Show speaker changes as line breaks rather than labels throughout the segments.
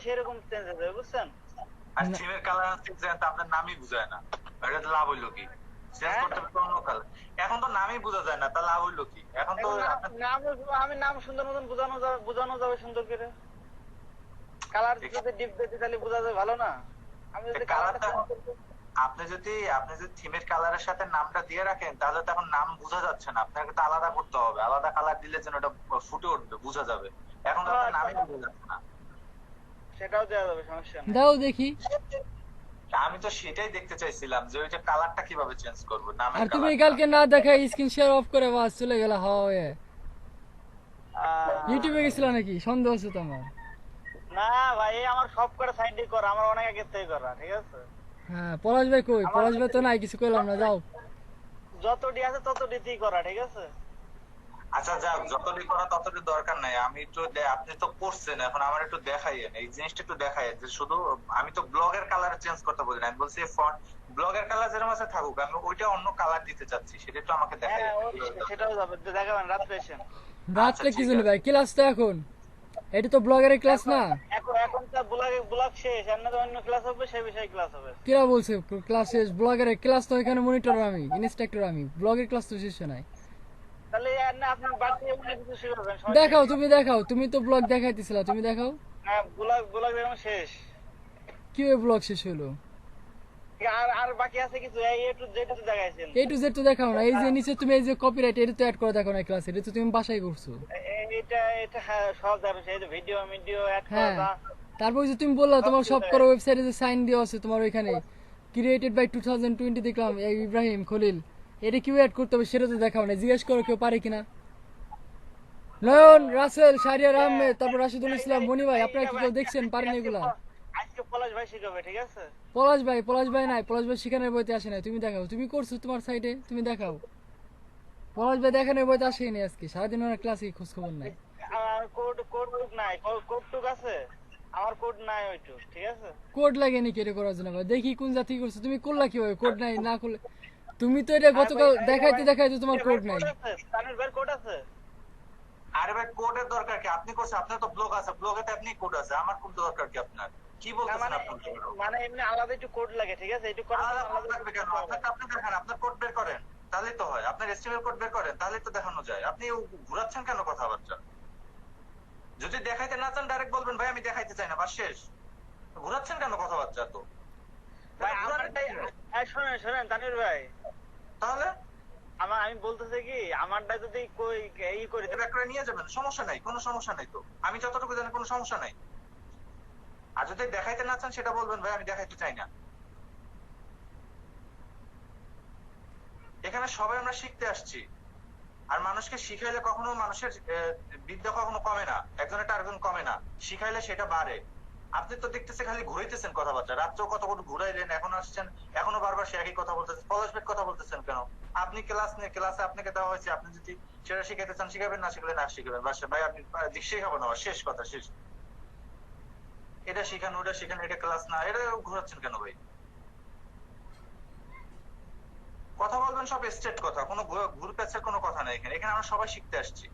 সেরকম চেঞ্জ হয়ে যাবে, বুঝছেন?
আর থিমের কালার চেঞ্জ হয় তো আপনার নামই বুঝায় না, এটা তো লাভ হইলো কি? চেঞ্জ করতে হবে অন্য কালার, এখন তো নামই বোঝা যায় না, তা লাভ হইলো কি? এখন তো
আমি নাম সুন্দর মতন বোঝানো যাবে সুন্দর করে। কালার যদি ডিপ দিতে তাহলে বোঝা যাবে, ভালো না? আমি যদি কালারটা
আপনি যদি থিমের কালারের সাথে নামটা দিয়ে রাখেন তাহলে তো এখন নাম বোঝা যাচ্ছে না, আপনাকে তো আলাদা করতে হবে, আলাদা কালার দিলে যেন ওটা ফুটে উঠবে, বোঝা যাবে। এখন তো আপনার নামই বোঝা যাচ্ছে না।
সেটাও দেওয়া যাবে, সমস্যা নেই।
দাও দেখি।
আমি তো সেটাই দেখতে চাইছিলাম যে ওইটা কালারটা কিভাবে চেঞ্জ করবো, নামের
আর তুমি
কালারটা।
কালকে না দেখাই স্ক্রিন শেয়ার অফ করে বাস চলে গেল হয়। ইউটিউবে গেছিল নাকি? সন্দেহ আছে তো আমার।
না ভাই, আমার সব করে সাইড করা, আমার অনেক আগে থেকে করা, ঠিক আছে?
হ্যাঁ, পলাশ ভাই কই? পলাশ ভাই তো নাই, কিছু কইলাম না, যাও।
যতটি আছে ততটিতেই করা, ঠিক আছে?
আচ্ছা যাক, যতটি করা ততটি দরকার নাই, আমি একটু আপনি তো করছেন, এখন আমার একটু দেখাইয়েন, এই জিনিসটা একটু দেখাইয়েন যে শুধু আমি তো ব্লগের কালার চেঞ্জ করতে বলি না, আমি বলছি ফন্ট ব্লগের কালার যেরকম আছে থাকুক, আমি ওইটা অন্য কালার দিতে চাচ্ছি, সেটা একটু আমাকে দেখাইয়েন।
সেটাও যাবে, দেখাবেন রাত্রে এসেন।
রাত্রে কি জন্য ভাই? ক্লাস তো এখন, এটা তো ব্লগের ক্লাস না।
এখন তো ব্লগ শেষ, এমনি তো অন্য ক্লাস হবে, সেই বিষয়ে ক্লাস হবে।
কিরা বলছে ক্লাস শেষ? ব্লগের ক্লাস তো এখানে মনিটর আমি, ইনস্ট্রাক্টর আমি, ব্লগের ক্লাস তো শেষ নাই।
তাহলে আপনার বাড়তি অনেক কিছু শিখাবেন।
দেখাও, তুমি দেখাও, তুমি তো ব্লগ দেখাইতেছিলা, তুমি দেখাও।
হ্যাঁ, ব্লগ এখন শেষ।
কি ওই ব্লগ শেষ হলো?
আর বাকি আছে কিছু, এই টু জেড তো দেখাইছেন।
এ টু জেড তো দেখাও না, এই যে নিচে তুমি এই যে কপিরাইট, এটা তো অ্যাড করে দেখো না ক্লাসে, এটা তো তুমি বাসায় করছো।
এটা হ্যাঁ, সব দেখাচ্ছে, এই যে ভিডিও অ্যাড
হ্যাঁ,
করা।
তারপর যে তুমি বললা তোমার সব করো ওয়েবসাইটে যে সাইন দেওয়া আছে তোমার ওইখানে, ক্রিয়েটেড বাই 2020 দেখলাম, এই ইব্রাহিম খলিল, এটা কিউ অ্যাড করতে হবে সেটা তো দেখাও না। জিজ্ঞেস করো কেউ পারে কিনা। নয়ন, রাসেল, শাহরিয়ার আহমেদ, তারপর রাশিদুল ইসলাম, মনি ভাই, আপনারা কি কেউ দেখছেন? পারেন এগুলা?
আজকে পলাশ ভাই শিখাবে, ঠিক আছে?
পলাশ ভাই নাই, পলাশ ভাই শিখানোর বইতে আসে নাই, তুমি দেখাও, তুমি করছো তোমার সাইডে, তুমি দেখাও। পলাশ ভাই দেখানোর বইতে আসেনি আজকে, সারাদিন ওনার ক্লাসে খোঁজ খবর নাই।
আমার কোড নাই, কোড আছে, আমার কোড নাই ওইটুক, ঠিক আছে?
কোড লাগে নাকি এটা করার জন্য? ভাই দেখি কোন জাতি করছো, তুমি করলা কিভাবে? কোড নাই না করলে তুমি তো এটা গতকাল দেখাইতে দেখাইতে তোমার কোড নাই।
তানির ভাই কোড আছে?
আরে ভাই কোডের দরকার কি? আপনি করছেন, আপনার তো ব্লগ আছে, ব্লগেতে আপনি কোড আছে, আমার কোড দরকার কি আপনার? কি বলতেছেন আপনি?
মানে এমনি আলাদা একটু কোড লাগে, ঠিক আছে? একটু
আলাদা কোড লাগবে কেন? আপনি দেখান, আপনার কোড বের করেন, তাহলেই তো হয়। আপনার এসটিএমএল কোড বের করেন, তাহলেই তো দেখানো যায়। আপনি ঘুরাচ্ছেন কেন কথাবার্তা? যদি দেখাইতে না চান ডাইরেক্ট বলবেন ভাই আমি দেখাইতে চাই না, বাস শেষ। ঘুরাচ্ছেন কেন কথাবার্তা? তো
ভাই আমারটাই শোনেন তানির ভাই,
তাহলে
আমি বলতেছি কি, আমারটা যদি কই এই করি
ব্যাক করে নিয়ে যাবেন, সমস্যা নাই, কোনো সমস্যা নাই তো। আমি যতটুকু জানি কোনো সমস্যা নাই। আর যদি দেখাইতে না চান সেটা বলবেন ভাই আমি দেখাইতে চাই না। এখানে সবাই আমরা শিখতে আসছি, আর মানুষকে শিখাইলে কখনো মানুষের বিদ্যা কখনো কমে না, একজনের আরেকজন কমে না, শিখাইলে সেটা বাড়ে। আপনি তো দেখতেছে খালি ঘুরাইতেছেন কথাবার্তা, রাত্রেও কত কত ঘুরাইলেন, এখন আসছেন এখনো বারবার সে একই কথা বলতেছেন, পলাশবেট কথা বলতেছেন কেন? আপনি ক্লাস নিয়ে ক্লাসে আপনাকে দেওয়া হয়েছে, আপনি যদি সেটা শিখাইতে চান শিখাবেন, না শিখলে না শিখাবেন, বাস ভাই আপনি শিখাবো না, শেষ কথা, শেষ। এটা শিখানো ওটা শিখানো, এটা ক্লাস না, এটা ঘুরাচ্ছেন কেন ভাই? কথা বলবেন সব স্ট্রেট কথা, কোনো ঘুর প্যাচের কোনো কথা নাই এখানে। এখানে আমরা সবাই শিখতে আসছি।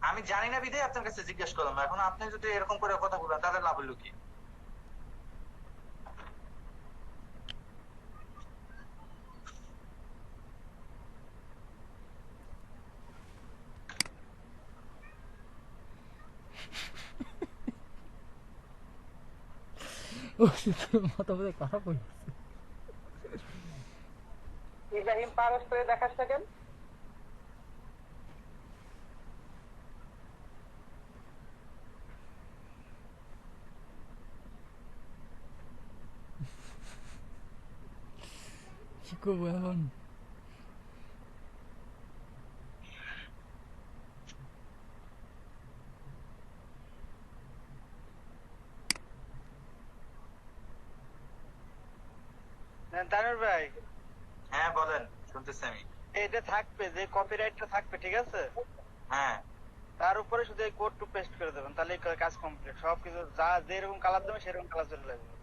আমি জানি না বিধায় আপনার কাছে জিজ্ঞেস করলাম, এখন আপনি যদি এরকম করে কথা বলেন তাহলে লাভ হলো কি?
মাথা বোধ খারাপ হয়ে গেছে।
ইব্রাহিম পারস করে দেখাস না কেন?
কি করবো এখন?
তানির ভাই,
হ্যাঁ বলেন, শুনতেছি আমি।
এটা থাকবে, যে কপিরাইটটা থাকবে, ঠিক আছে?
হ্যাঁ,
তার উপরে শুধু এই কোড টু পেস্ট করে দেবেন, তাহলে কাজ কমপ্লিট। সবকিছু যা যেরকম কালার দেবেন সেরকম কালার চলে আসবে,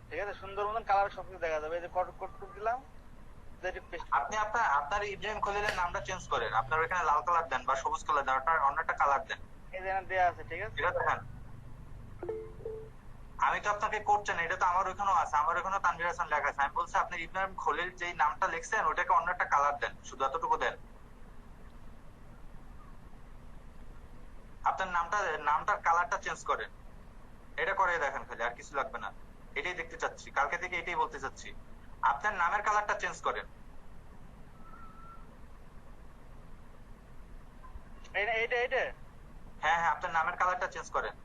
ঠিক আছে? সুন্দর মতন কালার সবকিছু দেখা যাবে। এই যে কোড টু দিলাম,
আপনি আপনার ইব্রাহিম খলিলের নামটা চেঞ্জ করেন, আপনার ওখানে লাল কালার দেন বা সবুজ কালার দেন, অন্যটা কালার দেন,
এই যে দেওয়া আছে, ঠিক আছে?
এটা দেখান। আমি তো আপনাকে করছেন, এটা তো আমার ওইখানেও আছে, আমার ওইখানেও তানভীর হাসান লেখা আছে। আমি বলছি আপনি ইব্রাহিম খলিল যেই নামটা লিখছেন ওটাকে অন্য একটা কালার দেন, শুধু এতটুকু দেন। আপনার নামটার কালারটা চেঞ্জ করেন, এটা করে দেখেন খালি, আর কিছু লাগবে না। এটাই দেখতে চাচ্ছি, কালকে থেকে এটাই বলতে চাচ্ছি, আপনার নামের কালারটা চেঞ্জ করেন।
এইটা এইটা
হ্যাঁ হ্যাঁ, আপনার নামের কালারটা চেঞ্জ করেন।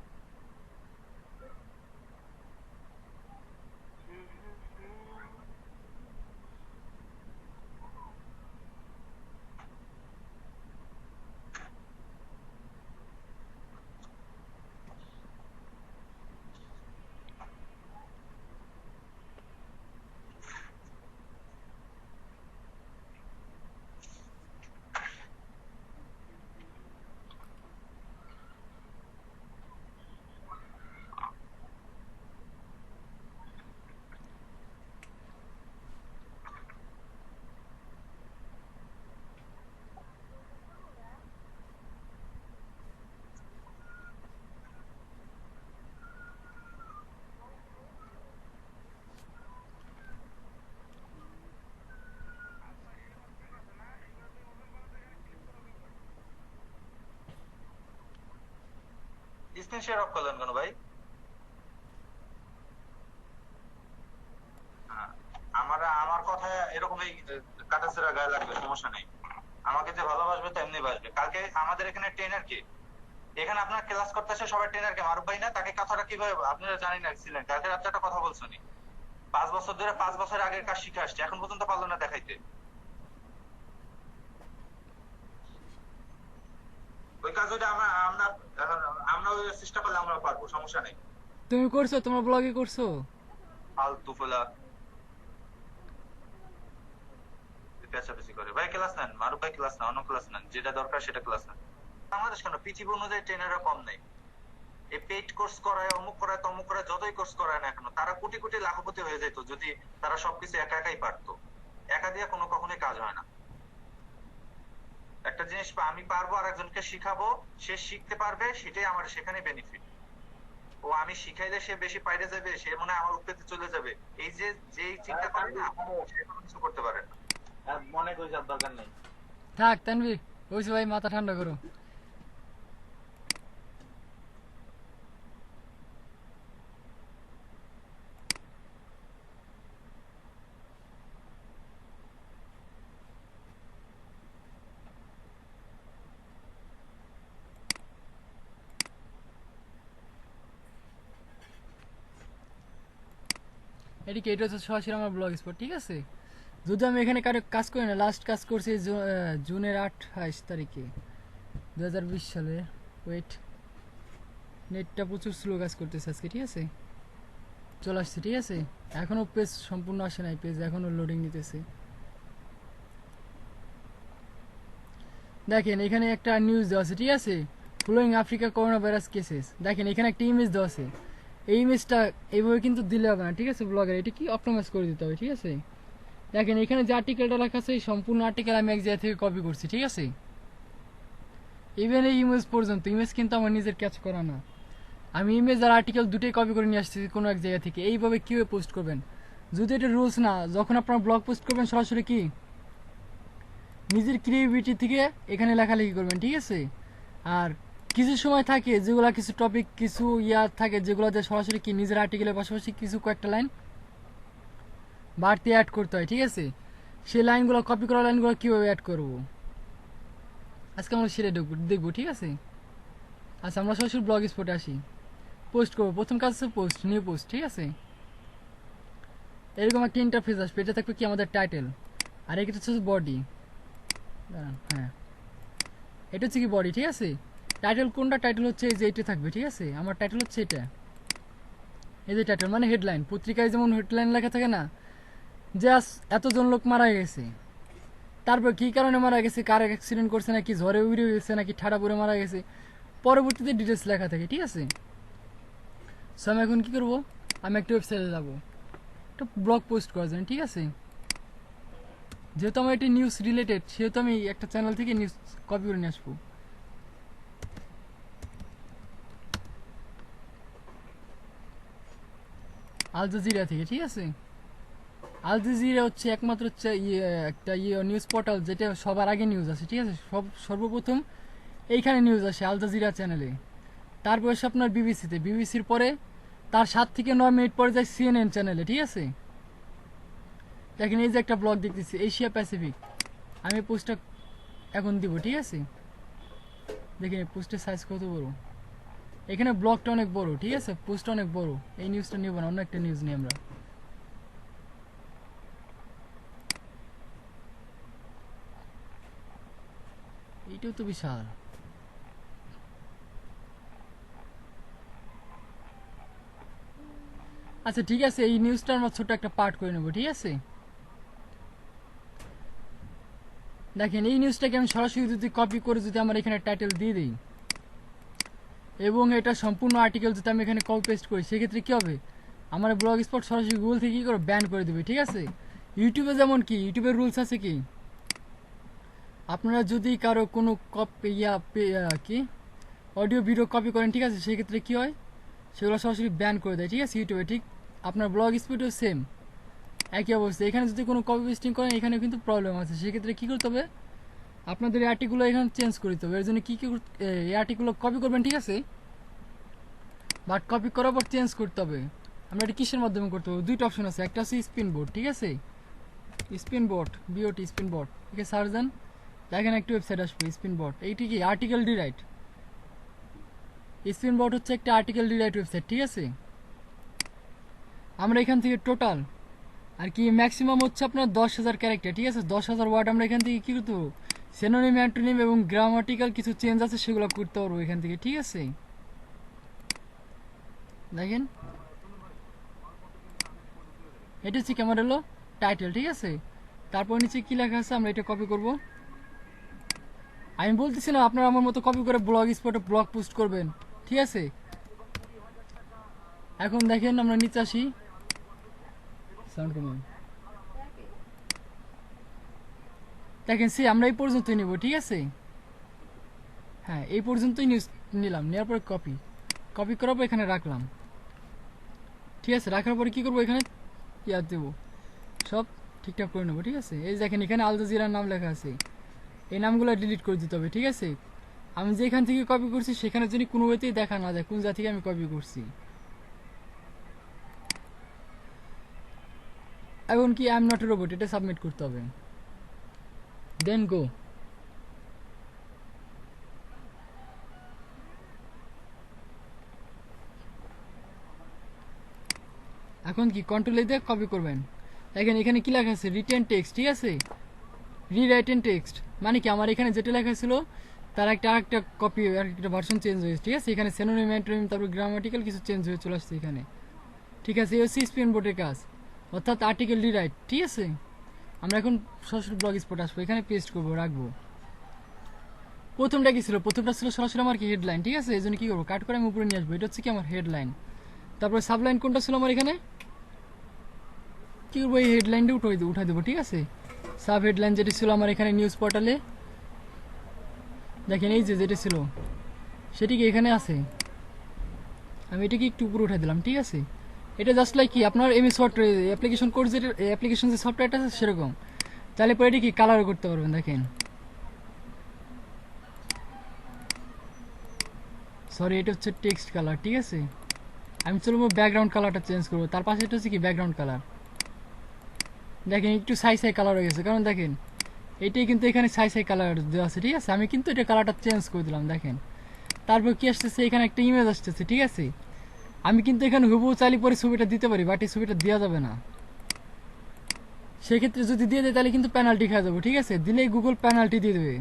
স্ক্রিন শেয়ার অফ করলেন কেন ভাই? হ্যাঁ, আমার কথা এরকমই কাটাছেড়া গায়ে লাগবে, সমস্যা নেই। আমাকে যে ভালোবাসবে তো এমনি বাসবে। কালকে আমাদের এখানে ট্রেনার কে, এখানে আপনার ক্লাস করতেছে সবাই ট্রেনার কে, মারুফ ভাই না? তাকে কথাটা কিভাবে আপনারা জানি না ছিলেন, কালকে রাত্রে একটা কথা বলছনি, 5 বছর ধরে 5 বছর আগের কাজ শিখে আসছে, এখন পর্যন্ত পারলো না দেখাইতে। ওই কাজ যদি আমরা আমরা আমরা ওই চেষ্টা করলে আমরা পারবো, সমস্যা নেই।
তুমি করছো, তোমার ব্লগে করছো?
ফালতু ফেলা পেঁচাপেচি করে। ভাই ক্লাস নেন, মারুফ ভাই ক্লাস নেন, অন্য ক্লাস নেন, যেটা দরকার সেটা ক্লাস নেন। বাংলাদেশ কেন, পৃথিবী অনুযায়ী ট্রেনাররা কম নেই। এই পেইড কোর্স করায়, অমুক করায়, তমুক করায়, যতই কোর্স করায় না কেন, তারা কোটি কোটি লাখপতি হয়ে যেত যদি তারা সবকিছু একা একাই পারতো। একা দিয়ে কখনোই কাজ হয় না। একটা জিনিস আমি পারবো আর একজনকে শিখাবো, সে শিখতে পারবে, সেটাই আমার সেখানে বেনিফিট। ও আমি শিখাইলে সে বেশি পাইরে যাবে, সে মনে হয় আমার উপরে চলে যাবে, এই যে চিন্তা করে না, সে কোনো কিছু করতে পারে না।
মনে করি যার দরকার নেই।
থাক তানভীর, ওইসে ভাই, মাথা ঠান্ডা করো। এদিকে এটা হচ্ছে সরাসরি আমার ব্লগ স্পট, ঠিক আছে? যদি আমি এখানে কারো কাজ করি না, লাস্ট কাজ করছি জুনের 28 তারিখে 2020 সালে। ওয়েট, নেটটা প্রচুর স্লো কাজ করতেছে আজকে, ঠিক আছে? চলে আসছে, ঠিক আছে? এখনো পেজ সম্পূর্ণ আসে নাই, পেজ এখনো লোডিং নিতেছে। দেখেন এখানে একটা নিউজ দেওয়া আছে, ঠিক আছে? Flowing Africa corona virus cases. দেখেন এখানে একটা ইমেজ দেওয়া আছে, এই ইমেজটা এইভাবে কিন্তু দিলে হবে না, ঠিক আছে? ব্লগের এটা কি অপটোমাইজ করে দিতে হবে, ঠিক আছে? দেখেন এখানে যে আর্টিকেলটা লেখা আছে, এই সম্পূর্ণ আর্টিকেল আমি এক জায়গা থেকে কপি করছি, ঠিক আছে? ইভেন এই ইমেজ পর্যন্ত, ইমেজ কিন্তু আমার নিজের ক্যাচ করা না, আমি ইমেজ আর আর্টিকেল দুটোই কপি করে নিয়ে আসছি কোনো এক জায়গা থেকে। এইভাবে কীভাবে পোস্ট করবেন? যদি এটা রুলস না, যখন আপনার ব্লগ পোস্ট করবেন সরাসরি কি নিজের ক্রিয়েটিভিটি থেকে এখানে লেখালেখি করবেন, ঠিক আছে? আর কিছু সময় থাকে যেগুলো, কিছু টপিক, কিছু থাকে যেগুলোতে সরাসরি কি নিজের আর্টিকেলের পাশাপাশি কিছু কয়েকটা লাইন বাড়তি অ্যাড করতে হয়, ঠিক আছে? সেই লাইনগুলো, কপি করা লাইনগুলো কীভাবে অ্যাড করবো আজকে আমরা সেটা দেখবো, ঠিক আছে? আচ্ছা, আমরা সরাসরি ব্লগ স্পটে আসি। পোস্ট করবো, প্রথম কাজ হচ্ছে পোস্ট, নিউ পোস্ট, ঠিক আছে? এরকম একটা ইন্টারফেস আসবে, এটা থাকবে কি আমাদের টাইটেল, আর এটা হচ্ছে বডি। হ্যাঁ, এটা হচ্ছে কি বডি, ঠিক আছে? টাইটেল কোনটা? টাইটেল হচ্ছে এই যে এটা থাকবে, ঠিক আছে? আমার টাইটেল হচ্ছে এটা, এই যে টাইটেল মানে হেডলাইন। পত্রিকায় যেমন হেডলাইন লেখা থাকে না, যে এতজন লোক মারা গেছে, তারপর কি কারণে মারা গেছে, কার অ্যাক্সিডেন্ট করছে, নাকি ঝড়ে উড়ে গেছে, নাকি ঠাড়া পড়ে মারা গেছে, পরবর্তীতে ডিটেলস লেখা থাকে, ঠিক আছে? সো আমি এখন কি করবো, আমি একটা ওয়েবসাইটে যাবো, একটা ব্লগ পোস্ট করার জন্য, ঠিক আছে? যেহেতু আমার এটি নিউজ রিলেটেড, সেহেতু আমি একটা চ্যানেল থেকে নিউজ কপি করে নিয়ে আসবো। আল জাজিরা থেকে, ঠিক আছে? আল জাজিরা হচ্ছে একমাত্র হচ্ছে একটা নিউজ পোর্টাল যেটা সবার আগে নিউজ আসে, ঠিক আছে? সর্বপ্রথম এইখানে নিউজ আসে আল জাজিরা চ্যানেলে, তারপর আসে আপনার বিবিসিতে, বিবিসির পরে তার 7 থেকে 9 মিনিট পরে যায় সিএনএন চ্যানেলে, ঠিক আছে? দেখেন এই যে একটা ব্লগ দেখতেছি, এশিয়া প্যাসিফিক, আমি পোস্টটা এখন দিব, ঠিক আছে? দেখেন পোস্টের সাইজ কত বড়, এখানে ব্লগটা অনেক বড়, ঠিক আছে? পোস্টটা অনেক বড়। এই নিউজটা নিব না, অন্য একটা নিউজ নিই আমরা। এইটাও তো বিশাল। আচ্ছা ঠিক আছে, এই নিউজটা আমরা ছোট একটা পার্ট করে নেব, ঠিক আছে? দেখেন এই নিউজটাকে আমি সরাসরি যদি কপি করে যদি আমার এখানে টাইটেল দিয়ে দিই এবং এটা সম্পূর্ণ আর্টিকেল যদি আমি এখানে কপি পেস্ট করি, সেক্ষেত্রে কি হবে? আমার ব্লগ স্পট সরাসরি গুগল থেকে কি করে ব্যান করে দেবে, ঠিক আছে? ইউটিউবে যেমন কি, ইউটিউবের রুলস আছে কি, আপনারা যদি কারো কোনো কি অডিও ভিডিও কপি করেন, ঠিক আছে, সেক্ষেত্রে কি হয়, সেগুলো সরাসরি ব্যান করে দেয়, ঠিক আছে? ইউটিউবে ঠিক আপনার ব্লগ স্পিডও সেম একই অবস্থা। এখানে যদি কোনো কপি পেস্টিং করেন, এখানে কিন্তু প্রবলেম আছে। সেক্ষেত্রে কী করতে হবে, আপনাদের এই আর্টিকেল এখানে চেঞ্জ করতে হবে। এর জন্য কী কী এই আর্টিকেল কপি করবেন, ঠিক আছে? বাট কপি করার পর চেঞ্জ করতে হবে। আমরা এটা কিসের মাধ্যমে করতে হবে? দুইটা অপশন আছে, একটা আছে স্পিন বোর্ড, ঠিক আছে? Spin board, BOT spin board, ঠিক আছে? সার্চ দেন, দেখেন একটা ওয়েবসাইট আসবে স্পিন বোর্ড। এইটি কি আর্টিকেল ডিরাইট। স্পিন বোর্ড হচ্ছে একটা আর্টিকেল ডিরাইট ওয়েবসাইট, ঠিক আছে? আমরা এখান থেকে টোটাল আর কি ম্যাক্সিমাম হচ্ছে আপনার 10,000 ক্যারেক্টার, ঠিক আছে? 10,000 ওয়ার্ড আমরা এখান থেকে কী করতে পারবো, সিনোনিম, অ্যান্টোনিম এবং গ্রামাটিক্যাল কিছু চেঞ্জ আছে সেগুলো করতে পারবো এখান থেকে, ঠিক আছে? দেখেন এটা হচ্ছে কেমন হলো টাইটেল, ঠিক আছে? তারপর নিচে কি লেখা আছে আমরা এটা কপি করব। আমি বলতেছি না আপনারা আমার মতো কপি করে ব্লগ স্পটে ব্লগ পোস্ট করবেন, ঠিক আছে? এখন দেখেন আমরা নিচে আসি, সাউন্ড কমান, দেখেন সে আমরা এই পর্যন্তই নিব, ঠিক আছে? হ্যাঁ এই পর্যন্তই নিউজ নিলাম, নেওয়ার পরে কপি করার পর এখানে রাখলাম, ঠিক আছে? রাখার পরে কী করবো, এখানে ইয়াদ দেবো, সব ঠিকঠাক করে নেবো, ঠিক আছে? এই দেখেন এখানে আল জাজিরার নাম লেখা আছে, এই নামগুলো ডিলিট করে দিতে হবে, ঠিক আছে? আমি যেখান থেকে কপি করছি সেখানে যদি কোনো ওয়েতেই দেখা না যায় কোন জায়গা থেকে আমি কপি করছি। এখন কি I am not a robot এটা সাবমিট করতে হবে, দেন গো। এখন কি কন্ট্রোল দিয়ে কপি করবেন। দেখেন এখানে কি লেখা আছে, রিটেন টেক্সট, ঠিক আছে? রিরাইটেন টেক্সট মানে কি, আমার এখানে যেটা লেখা ছিল তার আরেকটা কপি, একটা ভার্সন চেঞ্জ হয়েছে, ঠিক আছে? এখানে সিনোনিম, অ্যান্টোনিম, তারপর গ্রামাটিক্যাল কিছু চেঞ্জ হয়ে চলে আসছে এখানে, ঠিক আছে? এই হচ্ছে স্পিন বোর্ডের কাজ, অর্থাৎ আর্টিকেল রিরাইট, ঠিক আছে? আমরা এখন সরাসরি ব্লগ স্পট আসবো, এখানে পেস্ট করবো, রাখবো। প্রথমটা কি ছিল, প্রথমটা ছিল সরাসরি আমার কি হেডলাইন, ঠিক আছে? এই জন্য কি করবো, কাট করে আমি উপরে নিয়ে আসবো, এটা হচ্ছে কি আমার হেডলাইন। তারপরে সাবলাইন কোনটা ছিল আমার এখানে, কি করবো, এই হেডলাইনটা উঠাই দেবো, ঠিক আছে? সাব হেডলাইন যেটা ছিল আমার এখানে নিউজ পোর্টালে, দেখেন এই যে যেটা ছিল সেটি কি এখানে আছে, আমি এটাকে একটু উপরে উঠাই দিলাম, ঠিক আছে? এটা জাস্ট লাইক কি আপনার এমএস ওয়ার্ড অ্যাপ্লিকেশন কোড, যেটা অ্যাপ্লিকেশন যে সফটওয়্যারটা আছে সেরকম। তাহলে পরে এটা কি কালারও করতে পারবেন, দেখেন। সরি এটা হচ্ছে টেক্সট কালার, ঠিক আছে? আমি চলবো ব্যাকগ্রাউন্ড কালারটা চেঞ্জ করবো, তার পাশে এটা হচ্ছে কি ব্যাকগ্রাউন্ড কালার। দেখেন একটু সাই কালার হয়ে গেছে, কারণ দেখেন এটাই কিন্তু এখানে সাই কালার দেওয়া আছে, ঠিক আছে? আমি কিন্তু এটা কালারটা চেঞ্জ করে দিলাম, দেখেন। তারপর কি আসতেছে, এখানে একটা ইমেজ আসতেছে, ঠিক আছে? আমি কিন্তু এখানে হুবহু চাইলে পরে ছবিটা দিতে পারি, বাট এই ছবিটা দেওয়া যাবে না। সেক্ষেত্রে যদি দিয়ে দেয় তাহলে কিন্তু পেনাল্টি খাওয়া যাবো, ঠিক আছে? দিলেই গুগল পেনাল্টি দিয়ে দেবে।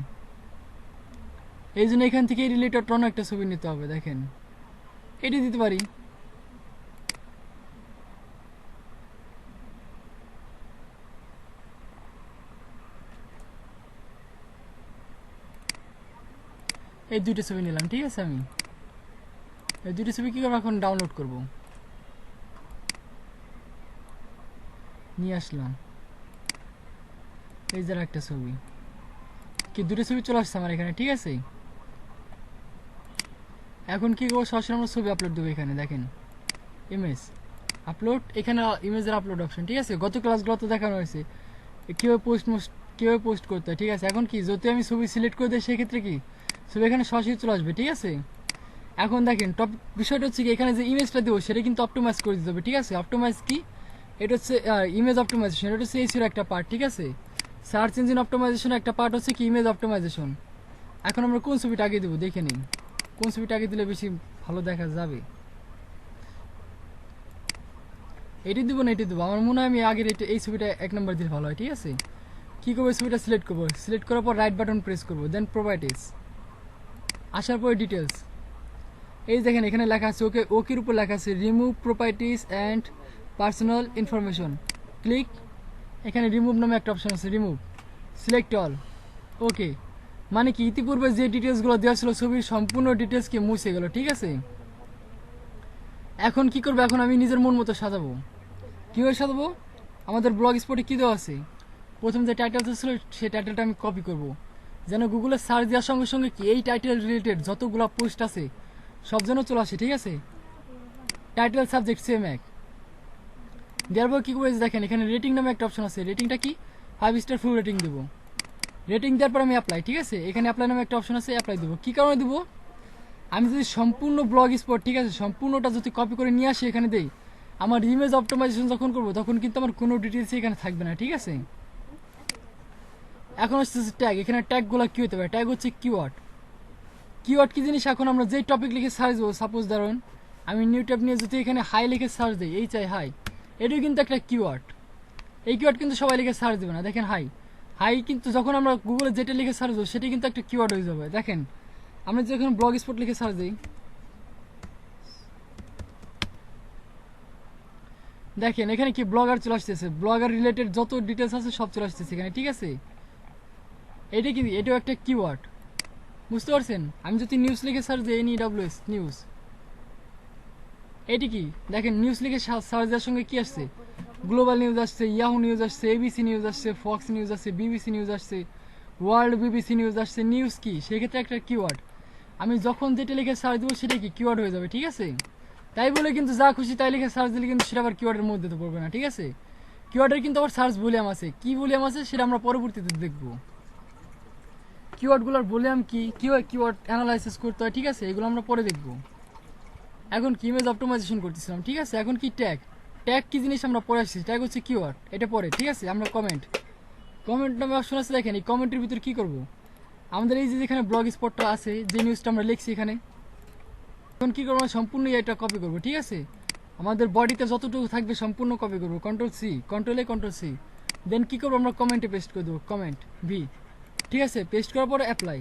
এই জন্য এখান থেকে রিলেটেড অন্য একটা ছবি নিতে হবে, দেখেন এটি দিতে পারি। এই দুইটা ছবি নিলাম, ঠিক আছে? আমি এই দুইটা ছবি কি করবো, এখন ডাউনলোড করব, নিয়ে আসলাম। এই যে একটা ছবি, কি দুটো ছবি চলে আসছে আমার এখানে, ঠিক আছে? এখন কি করবো, সরাসরি আমরা ছবি আপলোড দেবো এখানে, দেখেন ইমেজ, আপলোড, এখানে ইমেজের আপলোড অপশন, ঠিক আছে। গত ক্লাসগুলো তো দেখানো হয়েছে কীভাবে পোস্ট করতে হয়, ঠিক আছে। এখন কি যদি আমি ছবি সিলেক্ট করে দিই সেক্ষেত্রে কি ছবি এখানে সরাসরি চলে আসবে, ঠিক আছে। এখন দেখেন বিষয়টা হচ্ছে কি এখানে যে ইমেজটা দেবো সেটা কিন্তু অপটোমাইজ করে দিতে হবে, ঠিক আছে। অপটোমাইজ কি, এটা হচ্ছে ইমেজ অপটোমাইজেশন, এটা হচ্ছে এসির একটা পার্ট, ঠিক আছে। সার্চ ইঞ্জিন অপটোমাইজেশন একটা পার্ট হচ্ছে কি ইমেজ অপটোমাইজেশন। এখন আমরা কোন ছবিটা আগে দেবো দেখে নিই, কোন ছবিটা আগে দিলে বেশি ভালো দেখা যাবে। এটি দেবো না এটি দেবো, আমার মনে হয় আমি আগের এই ছবিটা 1 নম্বর দিলে ভালো হয়, ঠিক আছে। কী করবো, ছবিটা সিলেক্ট করবো, সিলেক্ট করার পর রাইট বাটন প্রেস করবো, দেন প্রপার্টিজ, আসার পরে ডিটেলস। এই দেখেন এখানে লেখা আছে ওকের উপর লেখা আছে remove properties and personal information, click. এখানে রিমুভ নামে একটা অপশন আছে, রিমুভ, সিলেক্ট অল, ওকে। মানে কি ইতিপূর্বে যে ডিটেলসগুলো দেওয়া ছিল ছবির সম্পূর্ণ ডিটেলসকে মুছে গেল, ঠিক আছে। এখন কি করবো, এখন আমি নিজের মন মতো সাজাবো। কীভাবে সাজাবো, আমাদের ব্লগ স্পটে কী দেওয়া আছে, প্রথম যে টাইটেলটা ছিল সেই টাইটেলটা আমি কপি করব, যেন গুগলে সার্চ দেওয়ার সঙ্গে সঙ্গে কি এই টাইটেল রিলেটেড যতগুলো পোস্ট আছে সব যেন চলে আসে, ঠিক আছে। টাইটেল সাবজেক্ট সেম এক, দেওয়ার পর কী করে দেখেন এখানে রেটিং নামে একটা অপশন আছে, রেটিংটা কি 5 স্টার ফুল রেটিং দেবো। রেটিং দেওয়ার পর আমি অ্যাপ্লাই, ঠিক আছে। এখানে অ্যাপ্লাই নামে একটা অপশন আছে, অ্যাপ্লাই দেবো। কী কারণে দেবো, আমি যদি সম্পূর্ণ ব্লগ স্পট, ঠিক আছে, সম্পূর্ণটা যদি কপি করে নিয়ে আসি এখানে দেই, আমার ইমেজ অপটোমাইজেশন যখন করবো তখন কিন্তু আমার কোনো ডিটেলসই এখানে থাকবে না, ঠিক আছে। এখন হচ্ছে ট্যাগ, এখানে ট্যাগগুলো কী হতে পারে, ট্যাগ হচ্ছে কিওয়ার্ড। কিওয়ার্ড কি জিনিস, এখন আমরা যেই টপিক লিখে সার্চ দেবো, সাপোজ ধরুন আমি নিউ ট্যাব নিয়ে যদি এখানে হাই লিখে সার্চ দিই, এই চাই হাই, এটাও কিন্তু একটা কিওয়ার্ড। এই কিওয়ার্ড কিন্তু সবাই লিখে সার্চ দেবে না, দেখেন হাই, হাই কিন্তু যখন আমরা গুগলে যেটা লিখে সার্চ দেবো সেটা কিন্তু একটা কিওয়ার্ড হয়ে যাবে। দেখেন আমরা যখন ব্লগ স্পট লিখে সার্চ দিই, দেখেন এখানে কি ব্লগার চলে আসতেছে, ব্লগার রিলেটেড যত ডিটেলস আছে সব চলে আসতেছে এখানে, ঠিক আছে। এটা কি, এটাও একটা কিওয়ার্ড, বুঝতে পারছেন। আমি যদি নিউজ লিখে সার্চ দিই, NEWS নিউজ, এটি কি দেখেন নিউজ লিখে সার্চ দেওয়ার সঙ্গে কি আসছে, গ্লোবাল নিউজ আসছে, ইয়াহু নিউজ আসছে, ABC নিউজ আসছে, ফক্স নিউজ আসছে, BBC নিউজ আসছে, ওয়ার্ল্ড BBC নিউজ আসছে। নিউজ কি সেক্ষেত্রে একটা কিওয়ার্ড, আমি যখন যেটা লিখে সার্চ দেবো সেটা কি কিওয়ার্ড হয়ে যাবে, ঠিক আছে। তাই বলে কিন্তু যা খুশি তাই লিখে সার্চ দিলে কিন্তু সেটা আবার কিওয়ার্ডের মধ্যে তো পড়বে না, ঠিক আছে। কিওয়ার্ডের কিন্তু আবার সার্চ ভলিউম আছে, কি ভলিউম আছে সেটা আমরা পরবর্তীতে দেখবো। কিওয়ার্ডগুলোর ভলিউম কি, কীভাবে কিওয়ার্ড অ্যানালাইসিস করতে হয়, ঠিক আছে, এগুলো আমরা পরে দেখবো। এখন কি ইমেজ অপটোমাইজেশন করতেছিলাম, ঠিক আছে। এখন কি ট্যাগ, ট্যাগ কি জিনিস আমরা পরে আসছি, ট্যাগ হচ্ছে কিওয়ার্ড, এটা পরে, ঠিক আছে। আমরা কমেন্ট নামে অপশন আছে, দেখেন এই কমেন্টের ভিতরে কি করব, আমাদের এই যে যেখানে ব্লগ স্পটটা আছে যে নিউজটা আমরা লিখছি এখানে, এখন কি করবো, সম্পূর্ণ এটা কপি করবো, ঠিক আছে। আমাদের বডিতে যতটুকু থাকবে সম্পূর্ণ কপি করবো, কন্ট্রোল-C, কন্ট্রোল-A, কন্ট্রোল-C, দেন কি করবো আমরা কমেন্টে পেস্ট করে দেবো, কমেন্ট-V, ঠিক আছে। পেস্ট করার পরে অ্যাপ্লাই।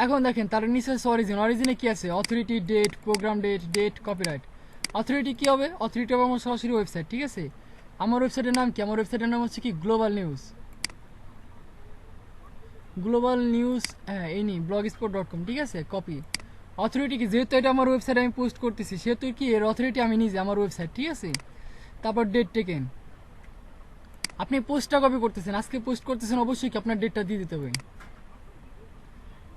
এখন দেখেন তার নিচে আছে অরিজিনে কি আছে, authority, date, program date, copyright. Authority কি হবে, অথরিটি হবে আমার সরাসরি ওয়েবসাইট, ঠিক আছে। আমার ওয়েবসাইটের নাম কি, আমার ওয়েবসাইটের নাম হচ্ছে কি গ্লোবাল নিউজ, হ্যাঁ এই নি blogspot.com, ঠিক আছে। কপি অথরিটি কি, যেহেতু এটা আমার ওয়েবসাইটে আমি পোস্ট করতেছি সেহেতু কি এর অথরিটি আমি নিজে, আমার ওয়েবসাইট, ঠিক আছে। তারপর ডেট টেকেন, আপনি পোস্টটা কপি করতেছেন, আজকে পোস্ট করতেছেন, অবশ্যই কি আপনার ডেটটা দিয়ে দিতে হবে।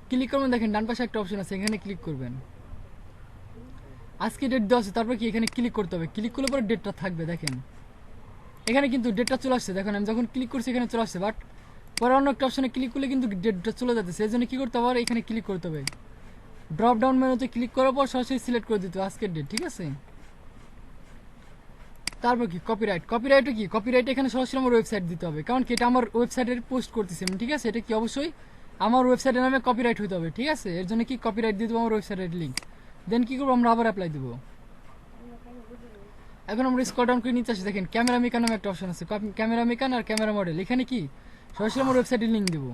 ক্লিক করবেন, দেখেন ডান পাশে একটা অপশন আছে, এখানে ক্লিক করবেন, আজকে ডেট দেওয়া আছে, তারপর কি এখানে ক্লিক করতে হবে, ক্লিক করলে পরে ডেটটা থাকবে, দেখেন এখানে কিন্তু ডেটটা চলে আসছে, দেখেন আমি যখন ক্লিক করছি এখানে চলে আসছে, বাট পরে অন্য একটা অপশনে ক্লিক করলে কিন্তু ডেটটা চলে যাচ্ছে, এই জন্য কী করতে হবে, এখানে ক্লিক করতে হবে, ড্রপ ডাউন মেনুতে ক্লিক করার পর সরাসরি সিলেক্ট করে দিতে হবে আজকের ডেট, ঠিক আছে। তারপর কি কপিরাইটও কি, কপিরাইট এখানে সরাসরি আমার ওয়েবসাইট দিতে হবে, কারণ কি এটা আমার ওয়েবসাইটের পোস্ট করতেছি আমি, ঠিক আছে। এটা কি অবশ্যই আমার ওয়েবসাইটের নামে কপিরাইট হতে হবে, ঠিক আছে। এর জন্য কি কপিরাইট দিয়ে দেবো আমার ওয়েবসাইটের লিঙ্ক, দেন কি করবো আমরা আবার অ্যাপ্লাই দেবো। এখন আমরা স্ক্রল ডাউন করে নিচে আসি, দেখেন ক্যামেরা মেকার নামে একটা অপশন আছে, ক্যামেরা মেকার আর ক্যামেরা মডেল, এখানে কি সরাসরি আমার ওয়েবসাইটের লিঙ্ক দেবো,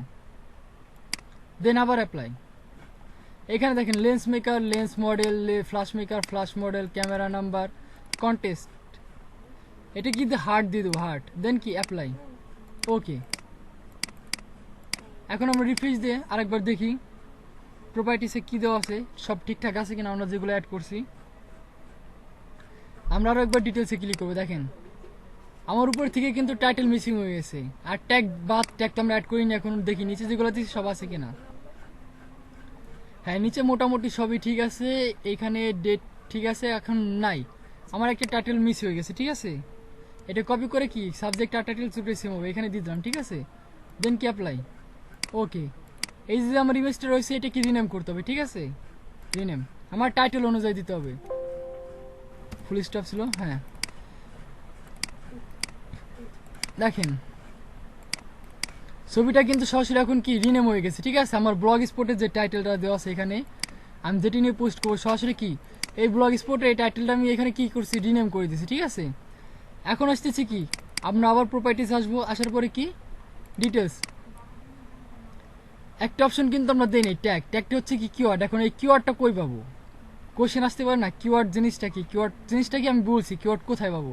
দেন আবার অ্যাপ্লাই। এখানে দেখেন lens maker, lens model, flash maker, flash model, camera number, contest, এটা কি হার্ট দিয়ে দেবো, হার্ট, দেন কি অ্যাপ্লাই, ওকে। এখন আমরা রিফ্রেশ দিয়ে আরেকবার দেখি প্রপার্টিসে কি দেওয়া আছে, সব ঠিকঠাক আছে কিনা, আমরা যেগুলো অ্যাড করছি। আমরা আরও একবার ডিটেলসে ক্লিক করবো, দেখেন আমার উপর থেকে কিন্তু টাইটেল মিসিং হয়ে গেছে, আর ট্যাগ তো আমরা অ্যাড করিনি, এখন দেখি নিচে যেগুলো দিচ্ছি সব আছে কিনা। হ্যাঁ নিচে মোটামুটি সবই ঠিক আছে, এখানে ডেট ঠিক আছে, এখন নাই, আমার একটা টাইটেল মিস হয়ে গেছে, ঠিক আছে? এটা কপি করে কি সাবজেক্ট আর টাইটেল সুটে সেম হবে, এখানে দিয়ে দিলাম, ঠিক আছে? দেন কি অ্যাপ্লাই, ওকে। এই যে আমার ইমেজটা রয়েছে এটা কি রিনেম করতে হবে, ঠিক আছে? রিনেম আমার টাইটেল অনুযায়ী দিতে হবে, ফুল স্টপ ছিল, হ্যাঁ। দেখেন ছবিটা কিন্তু সরাসরি এখন কি রিনেম হয়ে গেছে, ঠিক আছে? আমার ব্লগ স্পটের যে টাইটেলটা দেওয়া আছে এখানে, আমি যেটি নিয়ে পোস্ট করবো সরাসরি কি এই ব্লগ স্পটের এই টাইটেলটা আমি এখানে কি করছি, রিনেম করে দিয়েছি, ঠিক আছে? এখন আসতেছি কি আমরা আবার প্রপার্টিস আসবো, আসার পরে কি ডিটেলস, একটা অপশন কিন্তু আমরা দেই নাই, ট্যাগটা হচ্ছে কি কিওয়ার্ড। এখন এই কিওয়ার্ডটা কই পাবো, কোশ্চেন আসতে পারে না, কিওয়ার্ড জিনিসটা কি, কিওয়ার্ড জিনিসটা কি আমি বলছি, কিওয়ার্ড কোথায় পাবো?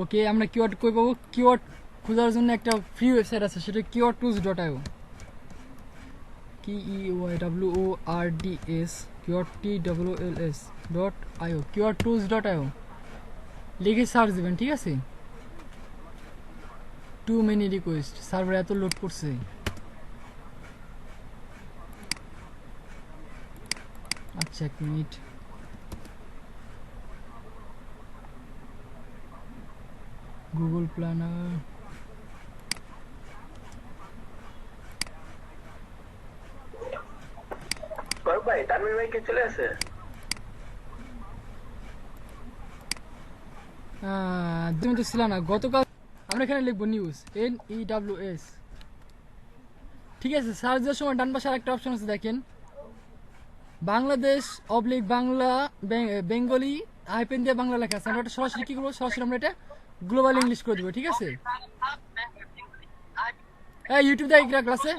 ওকে, আমরা কিওয়ার্ড কই পাবো? কিওয়ার্ড খোঁজার জন্য একটা ফ্রি ওয়েবসাইট আছে, সেটা keywordtools.io, KEYWORDS keywordtools.io, keywordtools.io লিখে সার্চ দিবেন, ঠিক আছে? টু মেনি রিকোয়েস্ট, সার্ভার এত লোড করছে। আচ্ছা এক মিনিট, গুগল প্ল্যানার,
ভাই তানভীর ভাই কি চলে আসে?
তুমি তো ছিল না গতকাল। আমরা এখানে লিখবো নিউজ, NEWS, ঠিক আছে? সার্চ দেওয়ার সময় ডান পাশে আরেকটা অপশন আছে দেখেন, Bangladesh oblique Bangla Bengali hyphen দিয়ে বাংলা লেখা আছে। আমরা এটা সরাসরি কি করবো, সরাসরি আমরা এটা গ্লোবাল ইংলিশ করে দেবো, ঠিক আছে? হ্যাঁ ইউটিউব দেখে ক্লাসে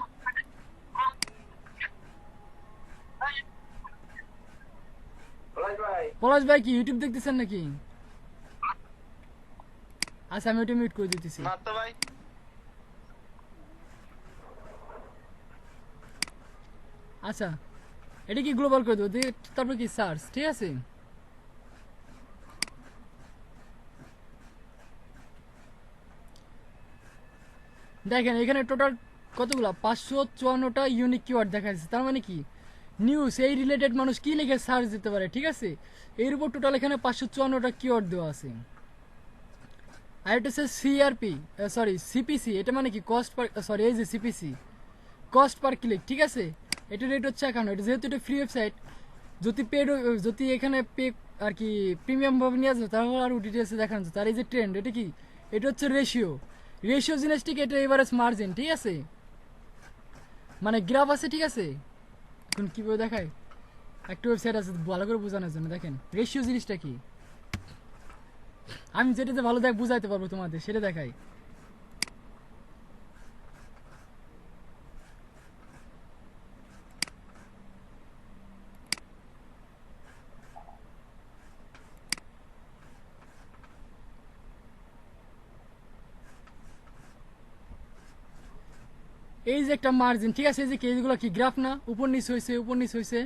পলাশ ভাই কি ইউটিউব দেখতেছেন নাকি? আচ্ছা আমি ওটা মিউট করে দিতেছি।
না তো ভাই,
আচ্ছা এটা কি গ্লোবাল করে দেবো, তারপর কি সার্চ, ঠিক আছে? দেখেন এখানে টোটাল কতগুলো, 554টা ইউনিক কিওয়ার্ড দেখা যাচ্ছে। তার মানে কি নিউজ এই রিলেটেড মানুষ কি লিখে সার্চ দিতে পারে, ঠিক আছে? এর উপর টোটাল এখানে 554টা কিওয়ার্ড দেওয়া আছে। আর এটা হচ্ছে সিআরপি, সরি সিপিসি, এটা মানে কি কস্ট পার, সরি এই যে সিপিসি কস্ট পার ক্লিক, ঠিক আছে? এটা রেট হচ্ছে 51। এটা যেহেতু এটা ফ্রি ওয়েবসাইট, যদি পেড, যদি এখানে পে আর কি প্রিমিয়াম ভাবে নিয়ে আসবে তাহলে আরও ডিটেলসে দেখানো যাচ্ছে। আর এই যে ট্রেন্ড, এটা কি, এটা হচ্ছে রেশিও, রেশিও জিনিসটিকে এটা এভারেজ মার্জিন, ঠিক আছে? মানে গ্রাফ আছে, ঠিক আছে? এখন কীভাবে দেখায়, একটা ওয়েবসাইট আছে ভালো করে বোঝানোর জন্য। দেখেন রেশিও জিনিসটা কি, আমি যেটাতে ভালো দেখ বুঝাইতে পারবো তোমাদের, সেটা দেখাই। এই যে একটা মার্জিন, ঠিক আছে? এই যে এইগুলো কি গ্রাফ না, উপর নিচ হয়েছে, উপর নিচ হয়েছে।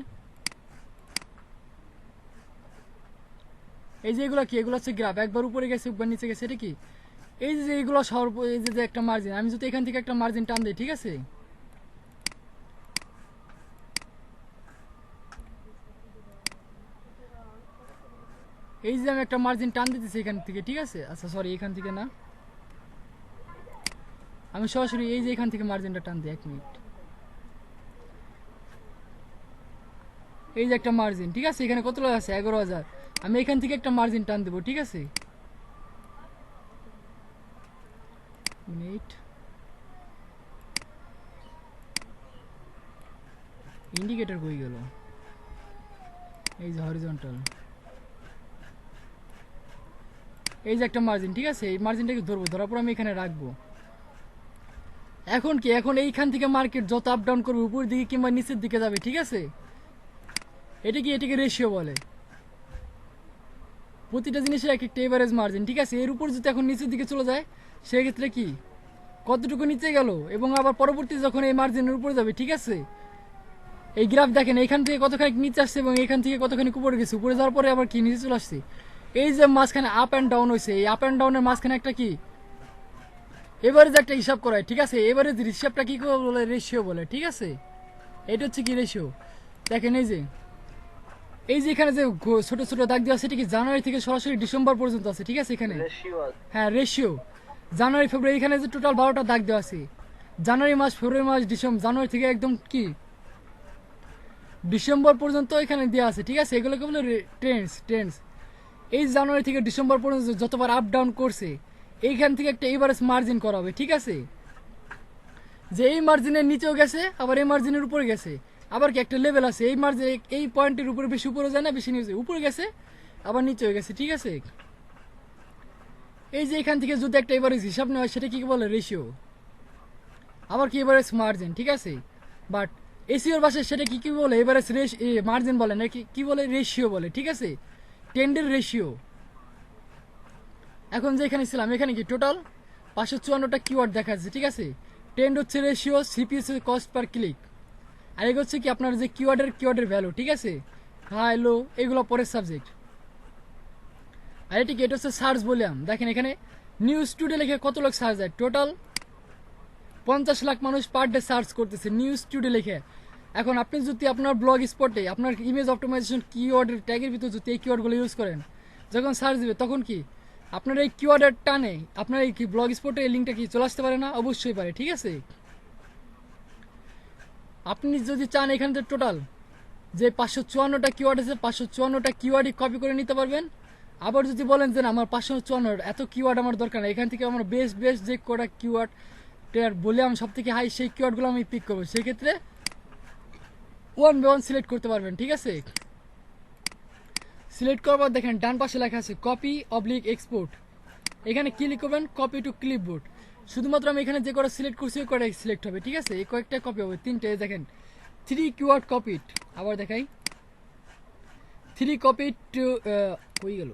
এই যে এগুলো কি, এগুলো হচ্ছে গ্রাফ, একবার উপরে গেছে একবার নিচে গেছে, এটা কি? এই যে এগুলো সর্ব, এই যে একটা মার্জিন, আমি যদি এখান থেকে একটা মার্জিন টান দিই, ঠিক আছে? এই যে আমি একটা মার্জিন টান দিতেছি এখান থেকে, ঠিক আছে? আচ্ছা সরি এখান থেকে না, আমি সরাসরি এই যে এখান থেকে মার্জিনটা টান দিই, এক মিনিট। এই যে একটা মার্জিন, ঠিক আছে? এখানে কত লাখ আছে, 11,000। আমি এখান থেকে একটা মার্জিন টান দেবো, ঠিক আছে? মিনিট, ইন্ডিকেটর কই গেল? এই যে হরিজন্টাল, এই যে একটা মার্জিন, ঠিক আছে? এই মার্জিনটাকে ধরবো, ধরার পর আমি এখানে রাখবো। এখন কি, এখন এইখান থেকে মার্কেট যত আপ ডাউন করবে উপর দিকে কিংবা নিচের দিকে যাবে, ঠিক আছে? এটা কি, এটাকে রেশিও বলে। প্রতিটা জিনিসের এক একটা এভারেজ মার্জিন, ঠিক আছে? এর উপর যদি এখন নিচের দিকে চলে যায় সেক্ষেত্রে কি কতটুকু নিচে গেল, এবং আবার পরবর্তী যখন এই মার্জিনের উপরে যাবে, ঠিক আছে? এই গ্রাফ দেখেন এখান থেকে কতখানি নিচে আসছে এবং এখান থেকে কতখানি উপরে গেছে, উপরে যাওয়ার পরে আবার কি নিচে চলে আসছে। এই যে মাঝখানে আপ অ্যান্ড ডাউন হয়েছে, এই আপ অ্যান্ড ডাউনের মাঝখানে একটা কি এভারেজ একটা হিসাব করা হয়, ঠিক আছে? এভারেজ হিসাবটা কি বলে, রেশিও বলে, ঠিক আছে? এটা হচ্ছে কি রেশিও। দেখেন এই যে এই যে এখানে যে ছোট ছোট দাগ দেওয়া আছে এটা কি জানুয়ারি থেকে সরাসরি ডিসেম্বর পর্যন্ত আছে, ঠিক আছে এখানে।
রেশিও
হ্যাঁ রেশিও জানুয়ারি ফেব্রুয়ারি, এখানে যে টোটাল 12টা দাগ দেওয়া আছে। জানুয়ারি মাস, ফেব্রুয়ারি মাস, ডিসেম্বর, জানুয়ারি থেকে একদম কি ডিসেম্বর পর্যন্ত এখানে দেওয়া আছে, ঠিক আছে। এগুলোকে বলে ট্রেন্ডস। এই জানুয়ারি থেকে ডিসেম্বর পর্যন্ত যতবার আপ ডাউন করছে এইখান থেকে একটা এভারেজ মার্জিন করা হবে, ঠিক আছে। যে এই মার্জিনের নিচেও গেছে, আবার এই মার্জিনের উপরে গেছে, আবার কি একটা লেভেল আছে, এই মার্জিন এই পয়েন্টের উপরে বেশি উপরে যায় না, বেশি নিচে উপরে গেছে, আবার নিচেও গেছে, ঠিক আছে। এই যে এখান থেকে যদি একটা এভারেজ হিসাব নেওয়া হয় সেটা কি বলে রেশিও, আবার কি এভারেজ মার্জিন, ঠিক আছে। বাট এসিওর ভাষায় সেটা কি বলে এভারেজ মার্জিন বলে না, কি বলে রেশিও বলে, ঠিক আছে। ট্রেন্ডের রেশিও। এখন যে এখানে ছিলাম এখানে কি টোটাল 554টা কিওয়ার্ড দেখা যাচ্ছে, ঠিক আছে। ট্রেন্ড হচ্ছে রেশিও, সিপি হচ্ছে কস্ট পার ক্লিক, আর এগুলো হচ্ছে কি আপনার যে কিওয়ার্ডের ভ্যালু, ঠিক আছে। হাই লো এগুলো পরের সাবজেক্ট। আর এটি কি এটা হচ্ছে সার্চ ভলিউম। দেখেন এখানে নিউজ টুডে লিখে কত লোক সার্চ দেয়, টোটাল 50 লাখ মানুষ পার ডে সার্চ করতেছে নিউজ টুডে লিখে। এখন আপনি যদি আপনার ব্লগ স্পটে আপনার ইমেজ অপটিমাইজেশন কিওয়ার্ডের ট্যাগের ভিতর যদি এই কিওয়ার্ডগুলো ইউজ করেন, যখন সার্চ দিবে তখন কি আপনার এই কিওয়ার্ডের টানে আপনার এই কি ব্লগ স্পটে এই লিঙ্কটা কি চলে আসতে পারে না? অবশ্যই পারে, ঠিক আছে। আপনি যদি চান এখান থেকে টোটাল যে 554টা কিওয়ার্ড আছে 554টা কিওয়ার্ডই কপি করে নিতে পারবেন। আবার যদি বলেন যে না আমার 554 এত কিওয়ার্ড আমার দরকার না, এখান থেকে আমার বেস্ট যে কটা কিওয়ার্ড বলে আমি সব থেকে হাই সেই কিওয়ার্ডগুলো আমি পিক করবো, সেক্ষেত্রে 1 by 1 সিলেক্ট করতে পারবেন, ঠিক আছে। সিলেক্ট করার পর দেখেন ডান পাশে লেখা আছে কপি অবলিক এক্সপোর্ট, এখানে ক্লিক করবেন কপি টু ক্লিপবোর্ড। শুধুমাত্র আমি এখানে যে কটা সিলেক্ট করছি ওই কটা সিলেক্ট হবে, ঠিক আছে। এই কয়েকটা কপি হবে, 3টে। দেখেন 3 কিওয়ার্ড কপিড, আবার দেখাই 3 কপি টু হয়ে গেল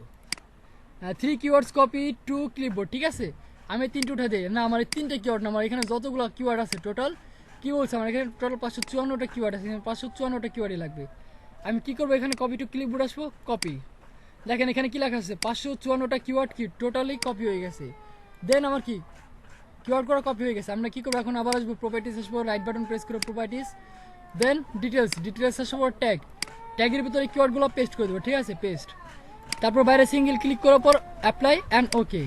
3 কিওয়ার্ডস কপি টু ক্লিপবোর্ড, ঠিক আছে। আমি 3টে উঠে দিই না, আমার এই 3টে কিওয়ার্ড না, আমার এখানে যতগুলো কিওয়ার্ড আছে টোটাল কি বলছে আমার এখানে টোটাল 554টা কিওয়ার্ড আছে, 554টা কিওয়ার্ডই লাগবে। আমি কি করবো এখানে কপি টু ক্লিপবোর্ড আসবো, কপি। দেখেন এখানে কি লেখা আছে 554টা কিওয়ার্ড কি টোটালি কপি হয়ে গেছে। দেন আমার কি কিওয়ার্ড করা কপি হয়ে গেছে। আমরা কি করবো এখন আবার আসবো প্রপার্টিস, আসবো রাইট বাটন প্রেস করে প্রপার্টিস, দেন ডিটেলস আসবো ট্যাগের ভিতরে কিওয়ার্ডগুলো পেস্ট করে দেবো, ঠিক আছে, পেস্ট। তারপর বাইরে সিঙ্গেল ক্লিক করার পর অ্যাপ্লাই অ্যান্ড ওকে।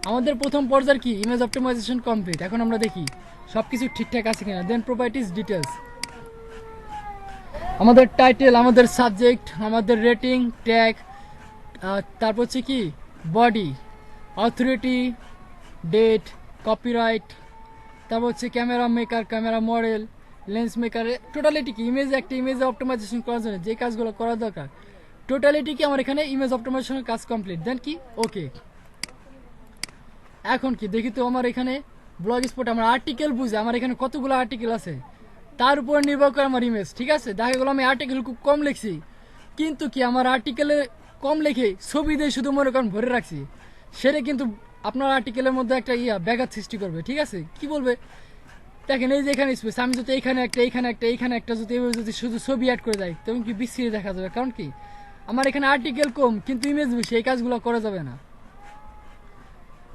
আমাদের প্রথম পর্যায়ের কি ইমেজ অপটিমাইজেশন কমপ্লিট। এখন আমরা দেখি সব কিছু ঠিকঠাক আছে কিনা। দেন প্রপার্টিস ডিটেলস, আমাদের টাইটেল, আমাদের সাবজেক্ট, আমাদের রেটিং, ট্যাগ, তারপর হচ্ছে কি বডি, অথরিটি, ডেট, কপিরাইট, তারপর হচ্ছে camera maker, camera model, lens maker. Totality কি একটা ইমেজ অপটিমাইজেশন করার জন্য যে কাজগুলো করা দরকার, টোটালিটি কি আমার এখানে ইমেজ অপটিমাইজেশনের কাজ কমপ্লিট। দেন কি ওকে। এখন কি দেখি তো আমার এখানে ব্লগ স্পট আমার আর্টিকেল বুঝে আমার এখানে কতগুলো আর্টিকেল আছে তার উপর নির্ভর করে আমার ইমেজ, ঠিক আছে। দেখা গেলো আমি আর্টিকেল খুব কম লিখছি, কিন্তু কি আমার আর্টিকেলে কম লিখে ছবি দিয়ে শুধু মনে করেন ভরে রাখছি, সেটা কিন্তু আপনার আর্টিকেলের মধ্যে একটা ব্যাঘাত সৃষ্টি করবে, ঠিক আছে। কি বলবে দেখেন এই যে এখানে স্পেস, আমি যদি এখানে একটা যদি শুধু ছবি অ্যাড করে দেয় তখন কি বিস্তৃত দেখা যাবে। কারণ কি আমার এখানে আর্টিকেল কম কিন্তু ইমেজ বেশি, এই কাজগুলো করা যাবে না।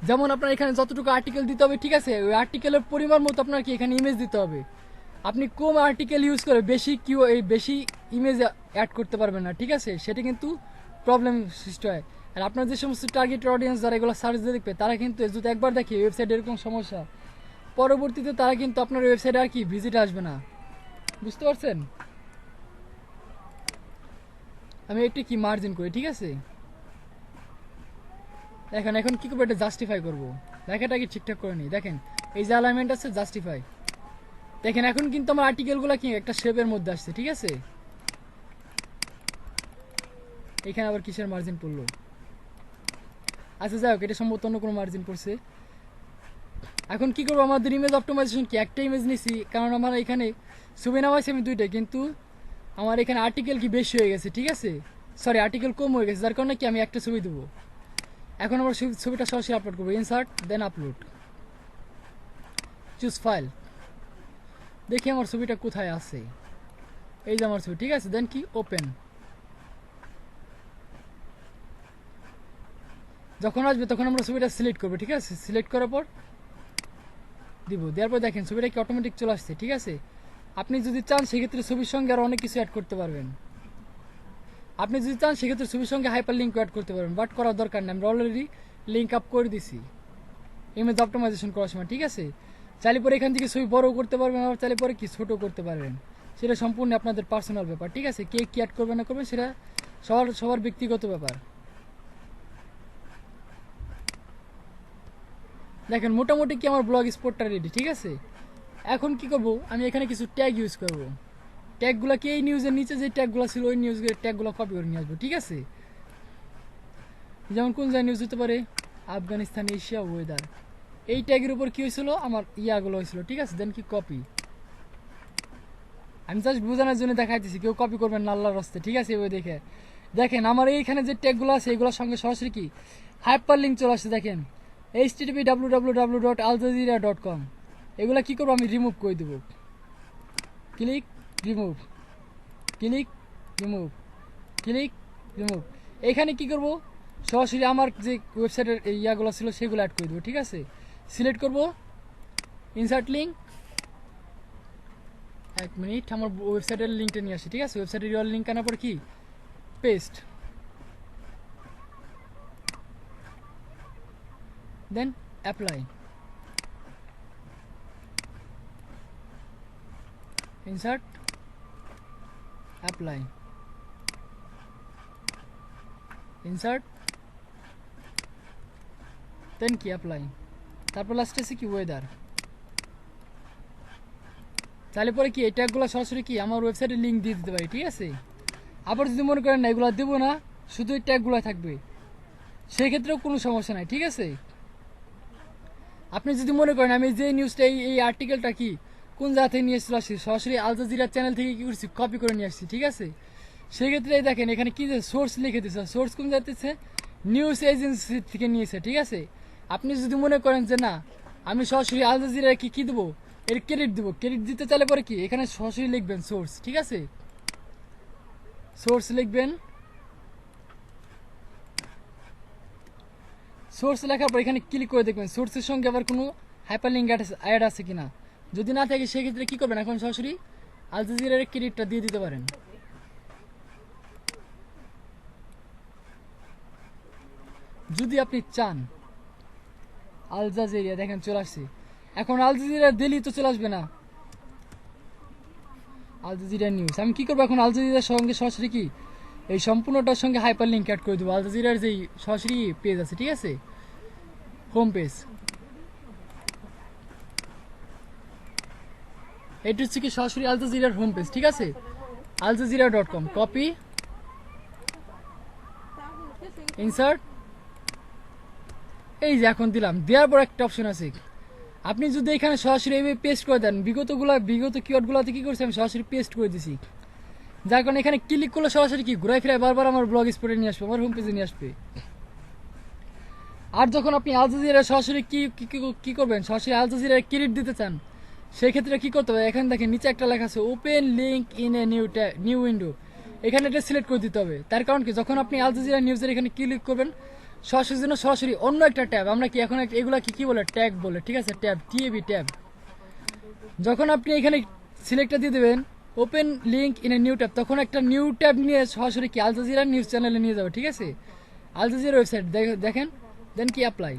যেমন আপনার এখানে যতটুকু আর্টিকেল দিতে হবে, ঠিক আছে, ওই আর্টিকেলের পরিমাণ মতো আপনার কি এখানে ইমেজ দিতে হবে। আপনি কম আর্টিকেল ইউজ করে বেশি ইমেজ অ্যাড করতে পারবেন না, ঠিক আছে, সেটা কিন্তু প্রবলেম সৃষ্টি হয়। আর আপনার যে সমস্ত টার্গেট অডিয়েন্স যারা এগুলো সার্চ দিয়ে দেখবে তারা কিন্তু যদি একবার দেখে ওয়েবসাইটে এরকম সমস্যা, পরবর্তীতে তারা কিন্তু আপনার ওয়েবসাইটে আর কি ভিজিট আসবে না, বুঝতে পারছেন। আমি একটু কি মার্জিন করি, ঠিক আছে। দেখেন এখন কি করবো, এটা জাস্টিফাই করবো, লেখাটা কি ঠিকঠাক করে নিই। দেখেন এই যে অ্যালাইনমেন্ট আছে জাস্টিফাই, দেখেন এখন কিন্তু আমার আর্টিকেলগুলো কি একটা শেপের মধ্যে আসছে, ঠিক আছে। এখানে আবার কিসের মার্জিন পড়লো, আচ্ছা যাই হোক, এটা সম্ভবত অন্য কোনো মার্জিন পড়ছে। এখন কি করবো, আমাদের ইমেজ অপটিমাইজেশন কি একটা ইমেজ নিছি, কারণ আমার এখানে ছবি নামাইছি আমি 2টা, কিন্তু আমার এখানে আর্টিকেল কি বেশি হয়ে গেছে, ঠিক আছে, সরি আর্টিকেল কম হয়ে গেছে, যার কারণে কি আমি একটা ছবি দেবো। এখন আমরা ছবিটা সরাসরি আপলোড করবো, insert then upload, choose file. দেখি আমার ছবিটা কোথায় আছে, এই যে আমার ছবি, ঠিক আছে। দেন কি ওপেন, যখন আসবে তখন আমরা ছবিটা সিলেক্ট করবো, ঠিক আছে। সিলেক্ট করার পর দিব, দেওয়ার পর দেখেন ছবিটা কি অটোমেটিক চলে আসছে, ঠিক আছে। আপনি যদি চান সেক্ষেত্রে ছবির সঙ্গে আরো অনেক কিছু অ্যাড করতে পারবেন। আপনি যদি চান সেক্ষেত্রে ছবির সঙ্গে হাইপার লিঙ্ক অ্যাড করতে পারবেন, বাট করার দরকার নেই, আমরা অলরেডি লিঙ্ক আপ করে দিছি ইমেজ অপটিমাইজেশন করার সময়, ঠিক আছে। চাইলে পরে এখান থেকে ছবি বড় করতে পারবেন, আবার চাইলে পরে কি ছোট করতে পারবেন, সেটা সম্পূর্ণ আপনাদের পার্সোনাল ব্যাপার, ঠিক আছে। কে কি অ্যাড করবেন না করবেন সেটা সবার ব্যক্তিগত ব্যাপার। দেখেন মোটামুটি কি আমার ব্লগ স্পটটা রেডি, ঠিক আছে। এখন কি করব, আমি এখানে কিছু ট্যাগ ইউজ করব। ট্যাগগুলো কি এই নিউজের নিচে যে ট্যাগগুলো ছিল ওই নিউজের ট্যাগগুলো কপি করে নিয়ে আসবো, ঠিক আছে। যেমন কোন যায় নিউজ হতে পারে, আফগানিস্তান, এশিয়া, ওয়েদার, এই ট্যাগের উপর কি হয়েছিল আমার ইয়াগুলো হয়েছিল, ঠিক আছে। দেন কি কপি, আমি জাস্ট বোঝানোর জন্য দেখাইতেছি, কেউ কপি করবেন না আল্লাহর রাস্তে, ঠিক আছে। ওই দেখে দেখেন আমার এইখানে যে ট্যাগগুলো আছে এগুলোর সঙ্গে সরাসরি কি হাইপার লিঙ্ক চলে আসছে, দেখেন http://www.aljazeera.com। এগুলা কি করবো, আমি রিমুভ করে দেবো, click remove, click remove, click remove. এখানে কি করব, সরাসরি আমার যে ওয়েবসাইটের ইয়াগুলো ছিল সেগুলো অ্যাড করে দেবো, ঠিক আছে। সিলেক্ট করব, ইনসার্ট লিঙ্ক, 1 মিনিট আমার ওয়েবসাইটের লিঙ্কটা নিয়ে আসি, ঠিক আছে। ওয়েবসাইটের ইউআরএল লিঙ্ক আনার পর কি paste, then apply, insert, apply, insert, then কি অ্যাপ্লাই, তারপর লাস্টে আছে কি ওয়েদার। তাহলে পরে কি এই ট্যাগগুলো সরাসরি কি আমার ওয়েবসাইটে লিঙ্ক দিয়ে দিতে পারি, ঠিক আছে। আবার যদি মনে করেন না এগুলো দেবো না, শুধু এই ট্যাগগুলো থাকবে, সেই ক্ষেত্রেও কোনো সমস্যা নাই, ঠিক আছে। আপনি যদি মনে করেন আমি যে নিউজটা এই আর্টিকেলটা কি কোন জায়গা থেকে নিয়ে চলে আসছি, সরাসরি আল জাজিরা চ্যানেল থেকে কি করছি কপি করে নিয়ে আসছি, ঠিক আছে। সেক্ষেত্রে দেখেন এখানে কি যে সোর্স লিখে দিচ্ছে, সোর্স কোন যাচ্ছে নিউজ এজেন্সি থেকে নিয়েছে, ঠিক আছে। আপনি যদি মনে করেন যে না আমি সরাসরি আল জাজিরা কি দেবো, এর ক্রেডিট দেবো, ক্রেডিট দিতে চাইলে পরে কি এখানে সরাসরি লিখবেন সোর্স, ঠিক আছে। সোর্স লিখবেন, সোর্স লেখার পর এখানে ক্লিক করে দেখবেন সোর্সের সঙ্গে আবার কোনো হাইপারলিঙ্ক অ্যাড আছে কিনা। যদি না থাকে সেক্ষেত্রে কি করবেন, এখন সরাসরি আল জাজিরার ক্রেডিটটা দিয়ে দিতে পারেন। যদি আপনি চান আল জাজিরা, দেখেন চলে আসছে। এখন আল জাজিরা দিলেই তো চলে আসবে না, আল জাজিরা নিউজ। আমি কি করবো এখন আল জাজিরার সঙ্গে সরাসরি কি এই সম্পূর্ণটার সঙ্গে হাইপার লিঙ্ক অ্যাড করে দেবো। আল জাজিরার যেই সরাসরি পেজ আছে, ঠিক আছে, হোম পেজ, এটা হচ্ছে কি সরাসরি আল জাজিরার হোম পেজ, ঠিক আছে। aljazeera.com, কপি, ইনসার্ট, এই যে এখন দিলাম, দেওয়ার পর একটা অপশন আছে, আপনি যদি এখানে সরাসরি এইভাবে পেস্ট করে দেন, বিগত কিওয়ার্ডগুলোতে কি করছি আমি সরাসরি পেস্ট করে দিছি, যার কারণে এখানে ক্লিক করলে সরাসরি কি ঘুরাই ফিরাই বারবার আমার ব্লগ স্পটে নিয়ে আসবে, আমার হোম পেজে নিয়ে আসবে। আর যখন আপনি আল জাজিরা সরাসরি কি করবেন, সরাসরি আল জাজিরার ক্রেডিট দিতে চান, সেই ক্ষেত্রে কি করতে হবে, এখানে দেখেন নিচে একটা লেখা আছে open link in a new window, এখানে এটা সিলেক্ট করে দিতে হবে। তার কারণ কি যখন আপনি আল জাজিরা নিউজের এখানে ক্লিক করবেন সরাসরি জন্য সরাসরি অন্য একটা ট্যাব, আমরা কি এখন এগুলা কি বলে ট্যাগ বলে, ঠিক আছে, ট্যাব, টিএবি ট্যাব। যখন আপনি এখানে সিলেক্টটা দিয়ে দেবেন open link in a new tab, তখন একটা নিউ ট্যাব নিয়ে সরাসরি কি আল জাজিরা নিউজ চ্যানেলে নিয়ে যাবে, ঠিক আছে, আল জাজিরা ওয়েবসাইট দেখেন, দেন কি অ্যাপ্লাই।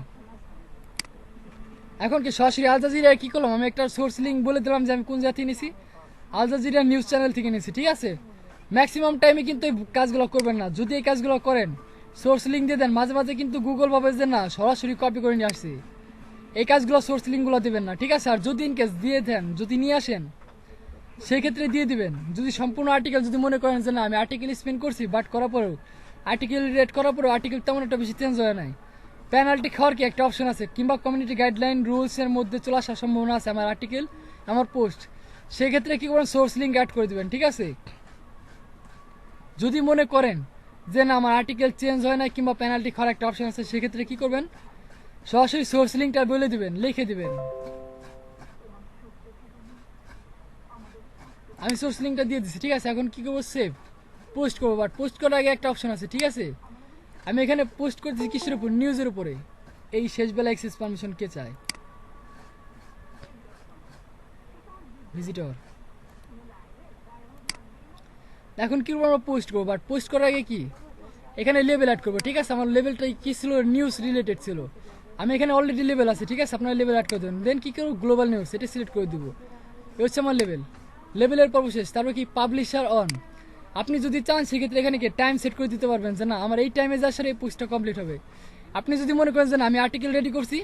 এখন কি সরাসরি আল জাজিরা কি করলাম, আমি একটা সোর্স লিঙ্ক বলে দিলাম যে আমি কোন জায়গা থেকে নিয়েছি, আল জাজিরা নিউজ চ্যানেল থেকে নিয়েছি, ঠিক আছে। ম্যাক্সিমাম টাইমে কিন্তু এই কাজগুলো করবেন না, যদি এই কাজগুলো করেন সোর্স লিঙ্ক দিয়ে দেন, মাঝে মাঝে কিন্তু গুগল ভাবে যে না সরাসরি কপি করে নিয়ে আসছি, এই কাজগুলো সোর্স লিঙ্কগুলো দেবেন না, ঠিক আছে। আর যদি ইনকেস দিয়ে দেন, যদি নিয়ে আসেন সেই ক্ষেত্রে দিয়ে দিবেন। যদি সম্পূর্ণ আর্টিকেল যদি মনে করেন যে না আমি আর্টিকেল স্পেন্ড করছি, বাট করার পরেও আর্টিকেল রেড করার পরেও আর্টিকেল তেমন একটা বেশি চেঞ্জ হয় নাই, পেনাল্টি খাওয়ার কি একটা অপশন আছে, কিংবা কমিউনিটি গাইডলাইন রুলস এর মধ্যে চলে আসার সম্ভাবনা আছে আমার আর্টিকেল, আমার পোস্ট, সেই ক্ষেত্রে কি করবেন সোর্স লিঙ্ক অ্যাড করে দিবেন, ঠিক আছে। যদি মনে করেন যে না আমার আর্টিকেল চেঞ্জ হয় না কিংবা পেনাল্টি খাওয়ার একটা অপশন আছে, সেক্ষেত্রে কি করবেন সরাসরি সোর্স লিঙ্কটা বলে দিবেন, লিখে দিবেন। আমি সোর্স লিঙ্কটা দিয়ে দিচ্ছি, ঠিক আছে। এখন কি করবো, সেভ, পোস্ট করবো, বাট পোস্ট করার আগে একটা অপশন আছে, ঠিক আছে। আমি এখানে পোস্ট করতেছি কিসের উপর, নিউজের উপরে, এই শেষ বেলা অ্যাক্সেস পারমিশন কে চায়, ভিজিটর, এখন কি করবো, আমরা পোস্ট করবো, বাট পোস্ট করার আগে কি এখানে লেভেল অ্যাড করবো, ঠিক আছে। আমার লেভেলটা কি ছিল, নিউজ রিলেটেড ছিল, আমি এখানে অলরেডি লেভেল আছে, ঠিক আছে। আপনার লেভেল অ্যাড করে দেবেন, দেন কি করবো, গ্লোবাল নিউজ এটা সিলেক্ট করে দিব। এ হচ্ছে আমার লেভেল, লেভেলের পর্ব শেষ। তারপর কি পাবলিশার অন, আপনি যদি চান সেক্ষেত্রে এখানে কি টাইম সেট করে দিতে পারবেন যে না আমার এই টাইমে যাওয়ার সাথে এই পোস্টটা কমপ্লিট হবে। আপনি যদি মনে করেন যে না আমি আর্টিকেল রেডি করছি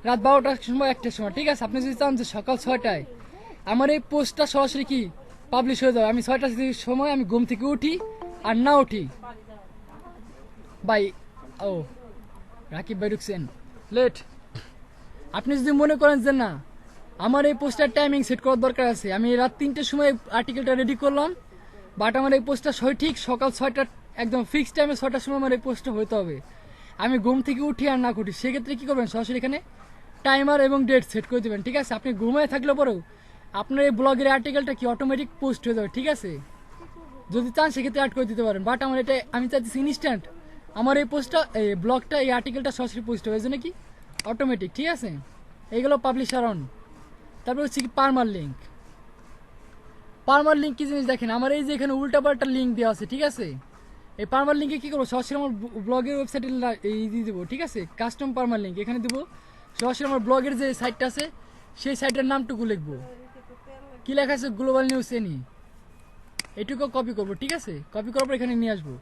রাত 12টার সময় 1টার সময়, ঠিক আছে, আপনি যদি চান যে সকাল 6টায় আমার এই পোস্টটা সরাসরি কি পাবলিশ হয়ে যাবে, আমি 6টার সময় আমি ঘুম থেকে উঠি আর না উঠি ভাই, ও রাকিব ভাই ঢুকছেন লেট। আপনি যদি মনে করেন যে না আমার এই পোস্টার টাইমিং সেট করার দরকার আছে, আমি রাত 3টার সময় আর্টিকেলটা রেডি করলাম, বাট আমার এই পোস্টটা ঠিক সকাল 6টার একদম ফিক্স টাইমে 6টার সময় আমার এই পোস্টটা হতে হবে, আমি ঘুম থেকে উঠি আর না উঠি, সেক্ষেত্রে কি করবেন, সরাসরি এখানে টাইমার এবং ডেট সেট করে দেবেন, ঠিক আছে। আপনি ঘুমায় থাকলে পরেও আপনার এই ব্লগের আর্টিকেলটা কি অটোমেটিক পোস্ট হয়ে যাবে, ঠিক আছে। যদি চান সেক্ষেত্রে অ্যাড করে দিতে পারেন, বাট আমার এটা আমি চাইছি ইনস্ট্যান্ট আমার এই পোস্টটা এই ব্লগটা এই আর্টিকেলটা সরাসরি পোস্ট হবে, এই জন্য কি অটোমেটিক, ঠিক আছে। এইগুলো পাবলিশার অন। তারপর হচ্ছে কি পারমার লিঙ্ক। পারমার লিঙ্ক কি জিনিস দেখেন, আমার এই যে এখানে উল্টাপাল্টা লিঙ্ক দেওয়া আছে, ঠিক আছে। এই পারমার লিঙ্কে কি করবো, সরাসরি আমার ব্লগের ওয়েবসাইটে এই দিয়ে দেবো, ঠিক আছে। কাস্টম পারমার লিঙ্ক এখানে দেবো, সরাসরি আমার ব্লগের যে সাইটটা আছে সেই সাইটের নামটুকু লিখবো, কি লেখা আছে, গ্লোবাল নিউজ এনি, এটুকু কপি করবো, ঠিক আছে। কপি করার পর এখানে নিয়ে আসবো,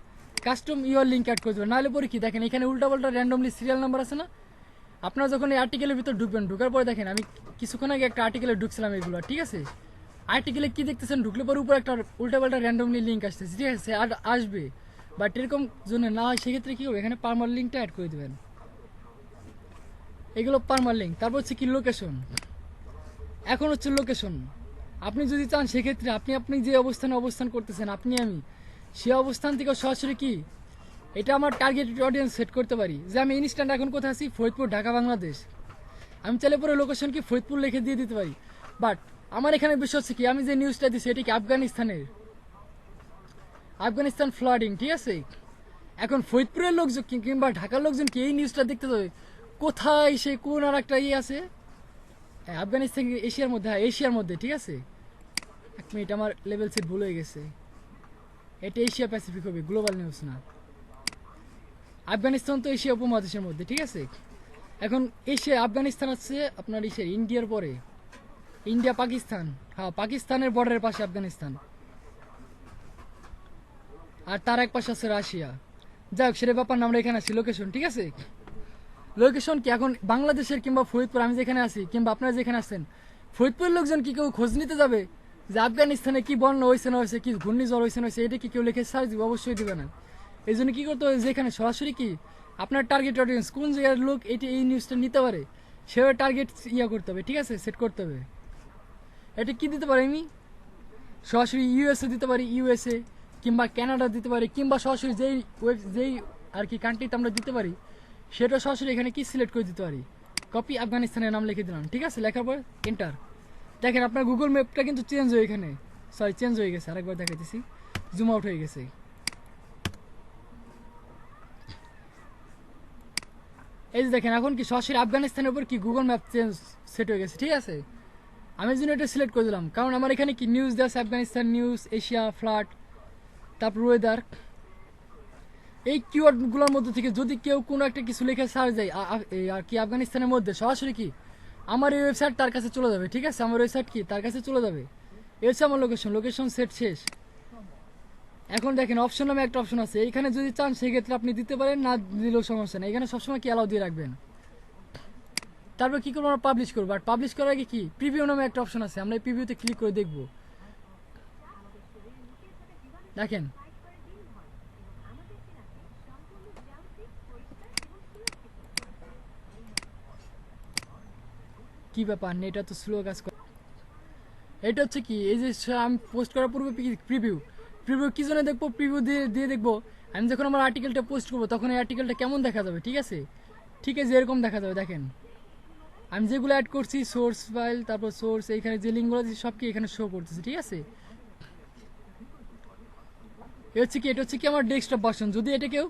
কাস্টম ইউর লিঙ্ক অ্যাড করে দেবো। নাহলে পরে কি দেখেন এখানে উল্টাপাল্টা র্যান্ডমলি সিরিয়াল নাম্বার আছে না, আপনারা যখন এই আর্টিকেলের ভিতর ঢুকবেন, ঢুকার পরে দেখেন আমি কিছুক্ষণ আগে একটা আর্টিকেলে ঢুকছিলাম এগুলো, ঠিক আছে। আর্টিকেলে কি দেখতেছেন, ঢুকলে পরে উপর একটা উল্টাপাল্টা র্যান্ডমলি লিঙ্ক আসতেছে, ঠিক আছে, আর আসবে, বাট এরকম জন্য না হয় সেক্ষেত্রে কি হবে, এখানে পারমার লিঙ্কটা অ্যাড করে দেবেন, এগুলো পারমার লিঙ্ক। তারপর হচ্ছে কি লোকেশন, এখন হচ্ছে লোকেশন। আপনি যদি চান সেক্ষেত্রে আপনি যে অবস্থানে অবস্থান করতেছেন, আপনি আমি সেই অবস্থান থেকে সরাসরি কি এটা আমার টার্গেটেড অডিয়েন্স সেট করতে পারি, যে আমি ইনস্ট্যান্ট এখন কোথায় আছি, ফরিদপুর, ঢাকা, বাংলাদেশ। আমি চাইলে পরে লোকেশন কি ফরিদপুর লিখে দিয়ে দিতে পারি, বাট আমার এখানে বিষয় হচ্ছে কি আমি যে নিউজটা দিচ্ছি এটা কি আফগানিস্তানের, আফগানিস্তান ফ্লাডিং, ঠিক আছে। এখন ফরিদপুরের লোকজন কিংবা ঢাকার লোকজন কি এই নিউজটা দেখতে যাবে, কোথায় সে কোন আর একটা ইয়ে আছে, আফগানিস্তান এশিয়ার মধ্যে, হ্যাঁ এশিয়ার মধ্যে, ঠিক আছে। এক মিনিট আমার লেভেল সেট ভুল হয়ে গেছে, এটা এশিয়া প্যাসিফিক হবে, গ্লোবাল নিউজ না। আফগানিস্তান তো এশিয়া উপমহাদেশের মধ্যে, ঠিক আছে। এখন এশিয়া আফগানিস্তান আছে আপনার এশিয়া ইন্ডিয়ার পরে, ইন্ডিয়া পাকিস্তান, হ্যাঁ পাকিস্তানের বর্ডারের পাশে আফগানিস্তান, আর তার এক পাশে আছে রাশিয়া। যাই হোক সেটা ব্যাপার না, আমরা এখানে আছি লোকেশন, ঠিক আছে। লোকেশন কি এখন বাংলাদেশের কিংবা ফরিদপুর আমি যেখানে আছি কিংবা আপনারা যেখানে আছেন, ফরিদপুরের লোকজন কি কেউ খোঁজ নিতে যাবে যে আফগানিস্তানে কি বন্যা হয়েছে না হয়েছে, কি ঘূর্ণিঝড় হয়েছে না হয়েছে, এটা কি কেউ লিখে সার্চ দিবে, অবশ্যই দিবে না। এই জন্য কি করতে হবে, যেখানে সরাসরি কি আপনার টার্গেট অডিয়েন্স কোন জায়গার লোক এটি এই নিউজটা নিতে পারে সেভাবে টার্গেট ইয়া করতে হবে, ঠিক আছে, সেট করতে হবে। এটা কি দিতে পারি আমি, সরাসরি ইউএসএ দিতে পারি, ইউএসএ কিংবা কানাডা দিতে পারি, কিংবা সরাসরি যেই আর কি কান্ট্রিতে আমরা দিতে পারি সেটা সরাসরি এখানে কি সিলেক্ট করে দিতে পারি, কপি আফগানিস্তানের নাম লিখে দিলাম, ঠিক আছে। লেখার পর এন্টার। দেখেন আপনার গুগল ম্যাপটা কিন্তু চেঞ্জ হয়ে এখানে, সরি চেঞ্জ হয়ে গেছে, আরেকবার দেখাইতেছি, জুম আউট হয়ে গেছে। এই যে দেখেন এখন কি সরাসরি আফগানিস্তানের উপর কি গুগল ম্যাপ চেঞ্জ সেট হয়ে গেছে, ঠিক আছে। আমি জন্য এটা সিলেক্ট করে দিলাম, কারণ আমার এখানে কি নিউজ দেওয়া আছে, আফগানিস্তান নিউজ, এশিয়া, ফ্লাড, তারপর ওয়েদার। এই কিওয়ার্ডগুলোর মধ্যে থেকে যদি কেউ কোনো একটা কিছু লিখে সার্চ দেয় আর কি আফগানিস্তানের মধ্যে, সরাসরি কি আমার এই ওয়েবসাইট তার কাছে চলে যাবে, ঠিক আছে। আমার ওয়েবসাইট কি তার কাছে চলে যাবে। এই হচ্ছে আমার লোকেশন সেট শেষ। এখন দেখেন অপশন নামে একটা অপশন আছে, এইখানে যদি চান সেক্ষেত্রে আপনি দিতে পারেন, না দিলেও সমস্যা নেই, এখানে সবসময় কি অ্যালাউ দিয়ে রাখবেন। তারপর কি করবো, আমরা পাবলিশ করবো, আর পাবলিশ করার আগে কি প্রিভিউ নামে একটা অপশন আছে, আমরা এই প্রিভিউতে ক্লিক করে দেখব। দেখেন কি ব্যাপার, নেটটা তো স্লো কাজ করে। এটা হচ্ছে কি এই যে আমি পোস্ট করার পূর্বে প্রিভিউ কি জন্য দেখবো, প্রিভিউ দিয়ে দেখবো আমি যখন আমার আর্টিকেলটা পোস্ট করবো তখন এই আর্টিকেলটা কেমন দেখা যাবে, ঠিক আছে। ঠিক আছে এরকম দেখা যাবে, দেখেন আমি যেগুলো অ্যাড করছি সোর্স ফাইল, তারপর সোর্স, এইখানে যে লিঙ্কগুলো দিচ্ছি সব কি এখানে শো করতেছে, ঠিক আছে। এটা হচ্ছে কি আমার ডেস্কটপ ভার্সন, যদি এটা কেউ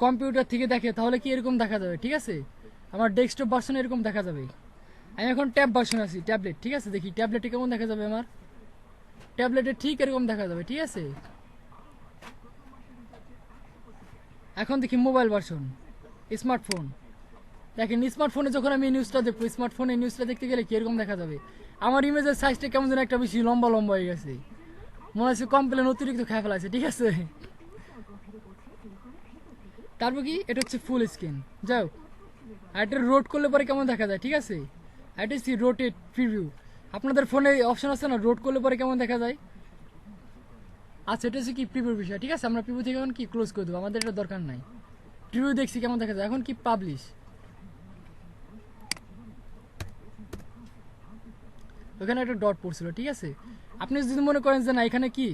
কম্পিউটার থেকে দেখে তাহলে কি এরকম দেখা যাবে, ঠিক আছে। আমার ডেস্কটপ ভার্সন এরকম দেখা যাবে। আমি এখন ট্যাব ভার্সন আছি, ট্যাবলেট, ঠিক আছে। দেখি ট্যাবলেটে কেমন দেখা যাবে, আমার ট্যাবলেটে ঠিক এরকম দেখা যাবে, ঠিক আছে। এখন দেখি মোবাইল ভার্সন, স্মার্টফোন। দেখেন স্মার্টফোনে যখন আমি নিউজটা দেখবো, স্মার্টফোনে নিউজটা দেখতে গেলে কিরকম দেখা যাবে, আমার ইমেজের সাইজটা কেমন যেন একটা বেশি লম্বা লম্বা হয়ে গেছে, মনে হচ্ছে কমপ্লেন অতিরিক্ত খেয়ে ফেলাছে, ঠিক আছে। তারপর কি এটা হচ্ছে ফুল স্ক্রিন, যাও আর এটা রোড করলে পরে কেমন দেখা যায়, ঠিক আছে। এটা হচ্ছে রোটেট প্রিভিউ, আপনাদের ফোনে অপশন আছে না রোড করলে পরে কেমন দেখা যায়। আচ্ছা এটা হচ্ছে কি প্রিভিউর বিষয়, ঠিক আছে। আমরা প্রিভিউ থেকে এখন কি ক্লোজ করে দেবো, আমাদের এটা দরকার নাই। প্রিভিউ দেখছি কেমন দেখা যায়, এখন কি পাবলিশ। ওখানে একটা ডট পড়ছিল, ঠিক আছে। আপনি যদি মনে করেন যে না এখানে কি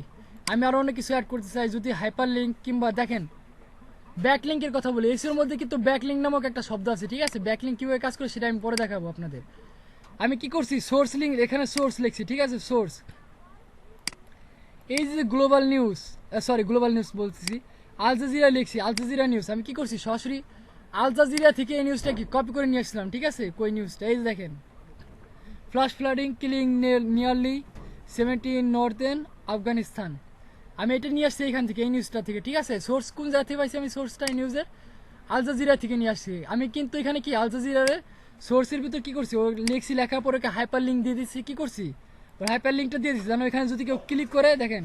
আমি আরো অনেক কিছু অ্যাড করতে চাই, যদি হাইপার লিঙ্ক কিংবা দেখেন ব্যাকলিঙ্কের কথা বলি, এসির মধ্যে কিন্তু ব্যাকলিঙ্ক নামক একটা শব্দ আছে, ঠিক আছে। ব্যাকলিঙ্ক কিভাবে কাজ করে সেটা আমি পরে দেখাবো আপনাদের। আমি কি করছি সোর্স লিঙ্ক, এখানে সোর্স লিখছি, ঠিক আছে। সোর্স এই যে global news, sorry global news বলতেছি, আল জাজিরা লিখছি, আল জাজিরা নিউজ। আমি কি করছি সরাসরি আল জাজিরা থেকে এই নিউজটা কি কপি করে নিয়ে আসলাম, ঠিক আছে। কই নিউজটা, এই যে দেখেন, flash flooding killing nearly 70 northern Afghanistan. আমি এটা নিয়ে আসছি এখান থেকে, এই নিউজটা থেকে, ঠিক আছে। সোর্স কোন জায়গা থেকে পাইছি আমি সোর্সটা, এই নিউজের আল জাজিরা থেকে নিয়ে আসছি আমি। কিন্তু এখানে কি আল জাজিরার সোর্সের ভিতর কি করছি, ও লিখছি, লেখার পরে হাইপার লিঙ্ক দিয়ে দিচ্ছি, কি করছি ওই হাইপার লিঙ্কটা দিয়ে দিচ্ছি যেন এখানে যদি কেউ ক্লিক করে, দেখেন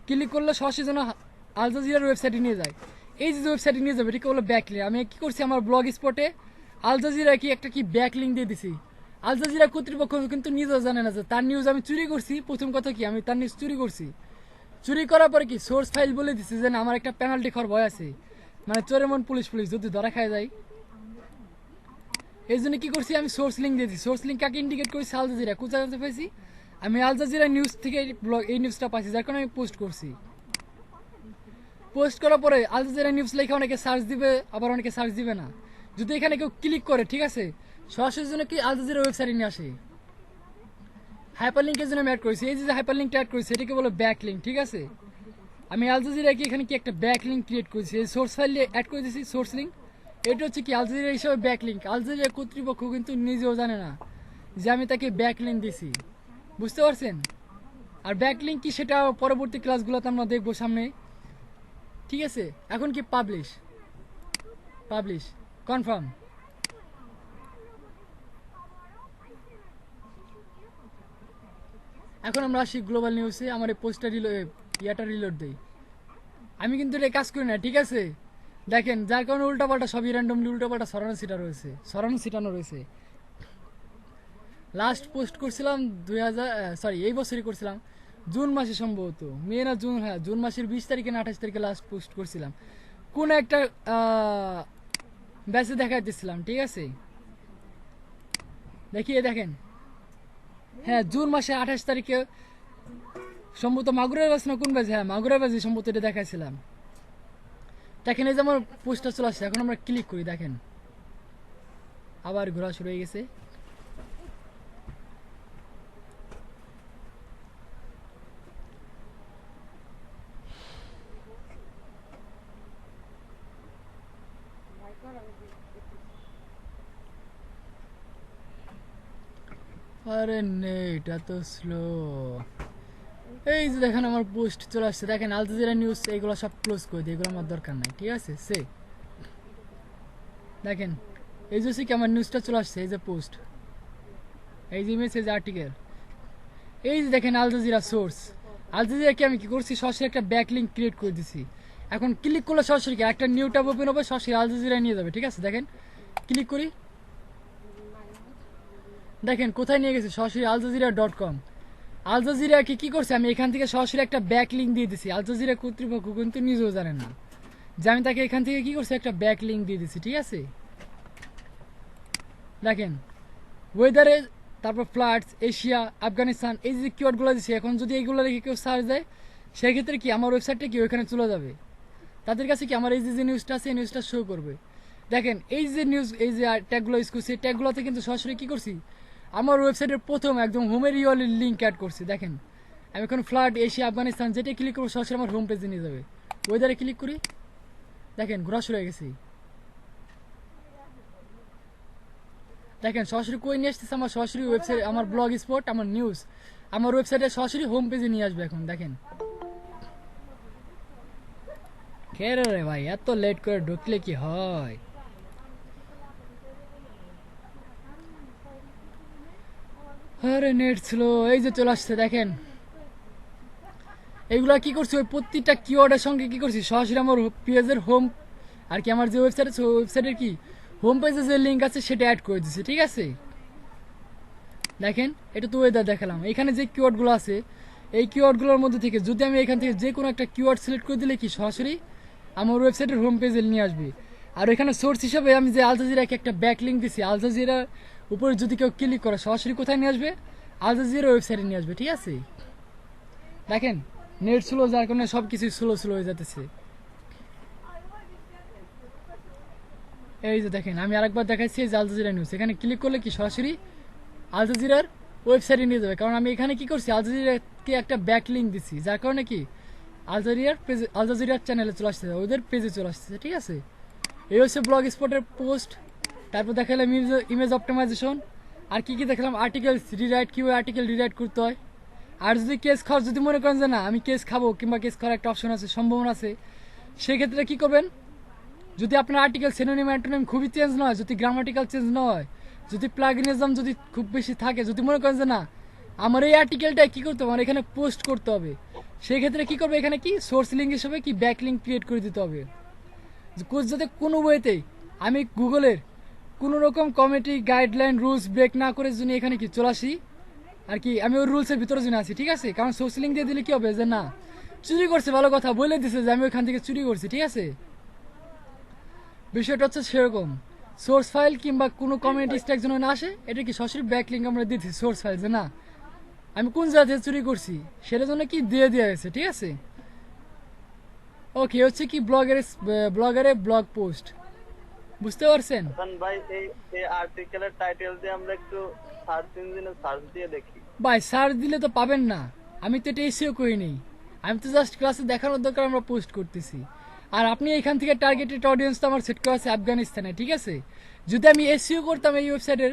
ক্লিক করলে সরাসরি যেন আল জাজিরার ওয়েবসাইটে নিয়ে যায়। এই যে ওয়েবসাইটে নিয়ে যাবে এটাকে বলে ব্যাকলিঙ্ক। আমি কি করছি আমার ব্লগ স্পটে আল জাজিরা কি একটা কি ব্যাকলিঙ্ক দিয়ে দিছি। আল জাজিরা কর্তৃপক্ষ কিন্তু নিজেও জানে না যে তার নিউজ আমি চুরি করছি। প্রথম কথা কি আমি তার নিউজ চুরি করছি, চুরি করার পরে কি সোর্স ফাইল বলে দিচ্ছি যে না আমার একটা পেনাল্টি খাওয়ার ভয় আছে, মানে চোরের মন পুলিশ পুলিশ যদি ধরা খায় যায়। এই জন্য কি করছি আমি সোর্স লিঙ্ক দিয়েছি। সোর্স লিঙ্ক কাকে ইন্ডিকেট করেছি, আল জাজিরা। কোন জায়গাতে পাইছি আমি আল জাজিরা নিউজ থেকে ব্লগ এই নিউজটা পাইছি, যার কারণে আমি পোস্ট করছি। পোস্ট করার পরে আল জাজিরা নিউজ লেখা অনেকে সার্চ দিবে, আবার অনেকে সার্চ দিবে না। যদি এখানে কেউ ক্লিক করে, ঠিক আছে, সরাসরি জন্য কি আল জাজিরা ওয়েবসাইটে নিয়ে আসে। হাইপার লিঙ্কের জন্য আমি অ্যাড করেছি, এই যে হাইপার লিঙ্কটা অ্যাড করেছি এটাকে বলে ব্যাক লিঙ্ক, ঠিক আছে। আমি আল জাজিরা কি এখানে কি একটা ব্যাক লিঙ্ক ক্রিয়েট করেছি, এই সোর্স ফাইল অ্যাড করে দিয়েছি সোর্স লিঙ্ক। এটা হচ্ছে কি আল জাজিরা হিসাবে ব্যাক লিঙ্ক। আল জাজিরা কর্তৃপক্ষ কিন্তু নিজেও জানে না যে আমি তাকে ব্যাক লিঙ্ক দিছি, বুঝতে পারছেন। আর ব্যাক লিঙ্ক কি সেটা পরবর্তী ক্লাসগুলোতে আমরা দেখবো সামনে, ঠিক আছে। এখন কি পাবলিশ, পাবলিশ কনফার্ম। এখন আমরা আসি গ্লোবাল নিউজে, আমার এই পোস্টটা ইয়াটা রিলোড দেই। আমি কিন্তু এটা কাজ করি না, ঠিক আছে। দেখেন যার কারণে উল্টাপাল্টা সবই র্যান্ডমলি উল্টাপাল্টা সরানো ছিটানো রয়েছে। লাস্ট পোস্ট করছিলাম এই বছরই করছিলাম, জুন মাসে সম্ভবত, মে না জুন, হ্যাঁ জুন মাসের 20 তারিখে না 28 তারিখে লাস্ট পোস্ট করছিলাম। কোন একটা ব্যাচে দেখা দিচ্ছিলাম, ঠিক আছে। দেখিয়ে দেখেন, হ্যাঁ জুন মাসে 28 তারিখে সম্ভবত মাগুরের ব্যাচ না কোন ব্যাচ, হ্যাঁ মাগুরের ব্যাচে সম্ভবত এটা দেখাইছিলাম। দেখেন এই যে আমার পোস্টটা চলে আসছে। এখন আমরা ক্লিক করি, দেখেন আবার ঘোরা শুরু হয়ে গেছে। আরে নে এটা তো স্লো। এই যে দেখেন আমার পোস্ট চলে আসছে, দেখেন আল জাজিরা নিউজ এইগুলো সব ক্লোজ করে দিই, এগুলো আমার দরকার নাই, ঠিক আছে। দেখেন এই যে কি আমার নিউজটা চলে আসছে, এই যে পোস্ট, এই যে ইমেজ, এই যে আর্টিকেল, এই যে দেখেন আল জাজিরা সোর্স। আল জাজিরাকে আমি কি করছি সরাসরি একটা ব্যাক লিঙ্ক ক্রিয়েট করে দিছি। এখন ক্লিক করলে সরাসরি কি একটা নিউ ট্যাব ওপেন হবে, সরাসরি আল জাজিরা নিয়ে যাবে, ঠিক আছে। দেখেন ক্লিক করি, দেখেন কোথায় নিয়ে গেছে, সরাসরি aljazeera.com। আল জাজিরাকে কি করছে আমি এখান থেকে সরাসরি একটা ব্যাক লিঙ্ক দিয়ে দিছি। আল জাজিরা কর্তৃপক্ষ কিন্তু নিজেও জানেন না যে আমি তাকে এখান থেকে কি করছি একটা ব্যাক লিঙ্ক দিয়ে দিছি, ঠিক আছে। দেখেন ওয়েদারে, তারপর ফ্লাডস, এশিয়া, আফগানিস্তান, এই যে কিওয়ার্ডগুলো দিচ্ছে, এখন যদি এইগুলো রেখে কেউ সার্চ দেয় সেক্ষেত্রে কি আমার ওয়েবসাইটটা কি ওইখানে চলে যাবে, তাদের কাছে কি আমার এই যে নিউজটা আছে এই নিউজটা শো করবে। দেখেন এই যে নিউজ, এই যে ট্যাগগুলো ইউজ করছি, এই ট্যাগগুলোতে কিন্তু সরাসরি কি করছি আমার ওয়েবসাইটের প্রথম একদম হোমের ইউআরএল লিঙ্ক অ্যাড করছি। দেখেন আমি এখন ফ্লাড, এশিয়া, আফগানিস্তান যেটা ক্লিক করবো সরাসরি আমার হোম পেজে নিয়ে যাবে। ওয়েদারে ক্লিক করি, দেখেন ঘোরা শুরু হয়ে গেছি। দেখেন সরাসরি কই নিয়ে আসতেছে আমার সরাসরি ওয়েবসাইট, আমার ব্লগ স্পট, আমার নিউজ আমার ওয়েবসাইটে সরাসরি হোম পেজে নিয়ে আসবে। এখন দেখেন কে রে ভাই, এত লেট করে ঢুকলে কি হয়? আরে নেট ছিল, এই যে চলে আসছে দেখেন। এইগুলা কি করছি, ওই প্রত্যেকটা কিওয়ার্ডের সঙ্গে কি করছি, সরাসরি আমার পেজের হোম আর কি আমার যে ওয়েবসাইট আছে ওই ওয়েবসাইটের কি হোম পেজে যে লিঙ্ক আছে সেটা অ্যাড করে দিচ্ছি, ঠিক আছে? দেখেন এটা তো ওয়েদার দেখালাম। এখানে যে কিওয়ার্ডগুলো আছে এই কিওয়ার্ডগুলোর মধ্যে থেকে যদি আমি এখান থেকে যে কোনো একটা কিওয়ার্ড সিলেক্ট করে দিলে কি সরাসরি আমার ওয়েবসাইটের হোম পেজে নিয়ে আসবে। আর এখানে সোর্স হিসাবে আমি যে আল জাজিরাকে একটা ব্যাক লিঙ্ক দিছি, আল জাজিরার উপরে যদি কেউ ক্লিক করে সরাসরি কোথায় নিয়ে আসবে, আল জাজিরার ওয়েবসাইটে নিয়ে আসবে, ঠিক আছে? দেখেন নেট স্লো যার কারণে সব কিছু স্লো স্লো হয়ে যাচ্ছে। এই যে দেখেন আমি আরেকবার দেখাচ্ছি যে আল জাজিরা নিউজ, এখানে ক্লিক করলে কি সরাসরি আল জাজিরার ওয়েবসাইটে নিয়ে যাবে। কারণ আমি এখানে কি করছি, আল জাজিরাকে একটা ব্যাক লিঙ্ক দিচ্ছি, যার কারণে কি আল জাজিরার পেজে, আল জাজিরার চ্যানেলে চলে আসছে, ওদের পেজে চলে আসছে, ঠিক আছে? এই হচ্ছে ব্লগ স্পটের পোস্ট। তারপর দেখালাম ইমেজ অপটিমাইজেশন, আর কি কি দেখালাম, আর্টিকেল রিরাইট, কীভাবে আর্টিকেল রিরাইট করতে হয়। আর যদি কেস খাওয়ার যদি মনে করেন যে না আমি কেস খাবো কিংবা কেস খাওয়ার একটা অপশন আছে, সম্ভাবনা আছে, সেক্ষেত্রে কি করবেন, যদি আপনার আর্টিকেল সিনোনিম অ্যান্টোনিম খুবই চেঞ্জ নয়, যদি গ্রামাটিক্যাল চেঞ্জ নয়, যদি প্লাগিনিজম যদি খুব বেশি থাকে, যদি মনে করেন যে না আমার এই আর্টিকেলটা কি করতে হবে, আমার এখানে পোস্ট করতে হবে, সেই ক্ষেত্রে কি করবে, এখানে কি সোর্স লিঙ্ক হিসেবে কি ব্যাক লিঙ্ক ক্রিয়েট করে দিতে হবে। যাতে কোনো ওয়েতেই আমি গুগলের কোনো রকম কমিটি গাইডলাইন রুলস ব্রেক না করে যদি এখানে কি চলে আসি আর কি আমি ওই রুলসের ভিতরে জন্য আছি, ঠিক আছে? কারণ সোর্স লিঙ্ক দিয়ে দিলে কি হবে যে না চুরি করছে, ভালো কথা বলে দিছে যে আমি ওইখান থেকে চুরি করছি, ঠিক আছে? বিষয়টা হচ্ছে সেরকম, সোর্স ফাইল কিংবা কোনো কমিউনিটি স্ট্যাক যেন না আসে, এটা কি সরাসরি ব্যাক লিঙ্ক আমরা দিচ্ছি সোর্স ফাইল, যে না আমি কোন জায়গা থেকে চুরি করছি সেটার জন্য কি দিয়ে দেওয়া গেছে, ঠিক আছে? ওকে, হচ্ছে কি ব্লগারে ব্লগ পোস্ট, বুঝতে পারছেন?
হাসান ভাই এই আর্টিকেলের টাইটেল দিয়ে আমরা একটু সার্চ ইঞ্জিনে সার্চ দিয়ে দেখি।
ভাই সার্চ দিলে তো পাবেন না, আমি তো এটা এসিও করিনি, আমি তো জাস্ট ক্লাসে দেখানোর দরকার আমরা পোস্ট করতেছি। আর আপনি এখান থেকে টার্গেটেড অডিয়েন্স তো আমার সেট করা আছে আফগানিস্তানে, ঠিক আছে? যদি আমি এসিও করতাম এই ওয়েবসাইটের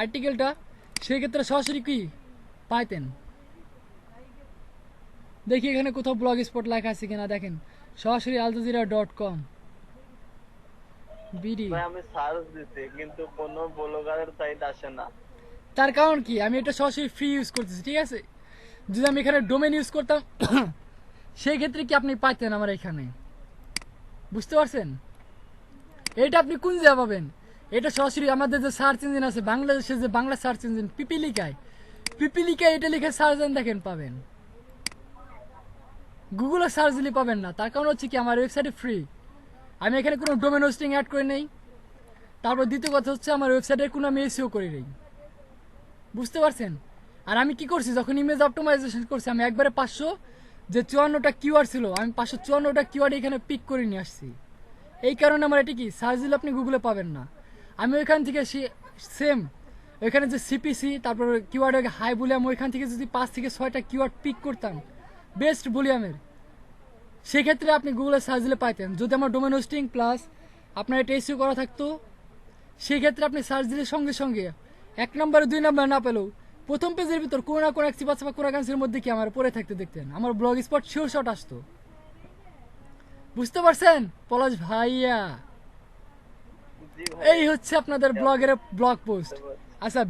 আর্টিকেলটা, সেক্ষেত্রে সরাসরি কি পাইতেন। দেখি এখানে কোথাও ব্লগ স্পট লেখা আছে কিনা, দেখেন সরাসরি aljazeera.com বিডি।
ভাই আমি সার্চ দিছি কিন্তু কোনো ব্লগারের সাইট আসে না।
তার কারণ কি, আমি এটা সরাসরি ফ্রি ইউজ করতেছি, ঠিক আছে? যদি আমি এখানে ডোমেন ইউজ করতাম সেই ক্ষেত্রে কি আপনি পাইতেন আমার এখানে, বুঝতে পারছেন? এটা আপনি কোন জায়গা পাবেন, এটা সরাসরি আমাদের যে সার্চ ইঞ্জিন আছে বাংলাদেশের যে বাংলা সার্চ ইঞ্জিন পিপিলিকায় এটা লিখে সার্চ দেন, দেখেন পাবেন। গুগলে সার্চ দিলে পাবেন না, তার কারণ হচ্ছে কি আমার ওয়েবসাইটে ফ্রি, আমি এখানে কোনো ডোমেন হোস্টিং অ্যাড করে নেই। তারপর দ্বিতীয় কথা হচ্ছে আমার ওয়েবসাইটের কোনো আমি এসইও করি নেই, বুঝতে পারছেন? আর আমি কি করছি, যখন ইমেজ অপটিমাইজেশন করছি আমি একবারে 500 যে 54টা কিওয়ার্ড ছিল, আমি 554টা কিওয়ার্ড এখানে পিক করে নিয়ে আসছি। এই কারণে আমার এটা কি সার্চ দিলে আপনি গুগলে পাবেন না। আমি ওইখান থেকে সেম ওইখানে যে সিপিসি তারপর কিওয়ার্ড হাই ভলিউম, ওইখান থেকে যদি 5 থেকে 6টা কিওয়ার্ড পিক করতাম বেস্ট ভলিউমের, সেক্ষেত্রে আপনি গুগলে সার্চ দিলে পাইতেন। যদি আমার ডোমেন হোস্টিং প্লাস আপনার এটা এসইও করা থাকতো, সেক্ষেত্রে আপনি সার্চ দিলে সঙ্গে সঙ্গে 1 নম্বরে 2 নম্বর না পেলেও প্রথম পেজের ভিতর কোনো না কোনো এক চিপা চাপা কোরাকান্সের মধ্যে কি আমার পড়ে থাকতে দেখতেন, আমার ব্লগ স্পট শিওর শট আসতো, বুঝতে পারছেন পলাশ ভাইয়া?
জি ভাই,
এই হচ্ছে আপনাদের ব্লগের ব্লগ পোস্ট। আচ্ছা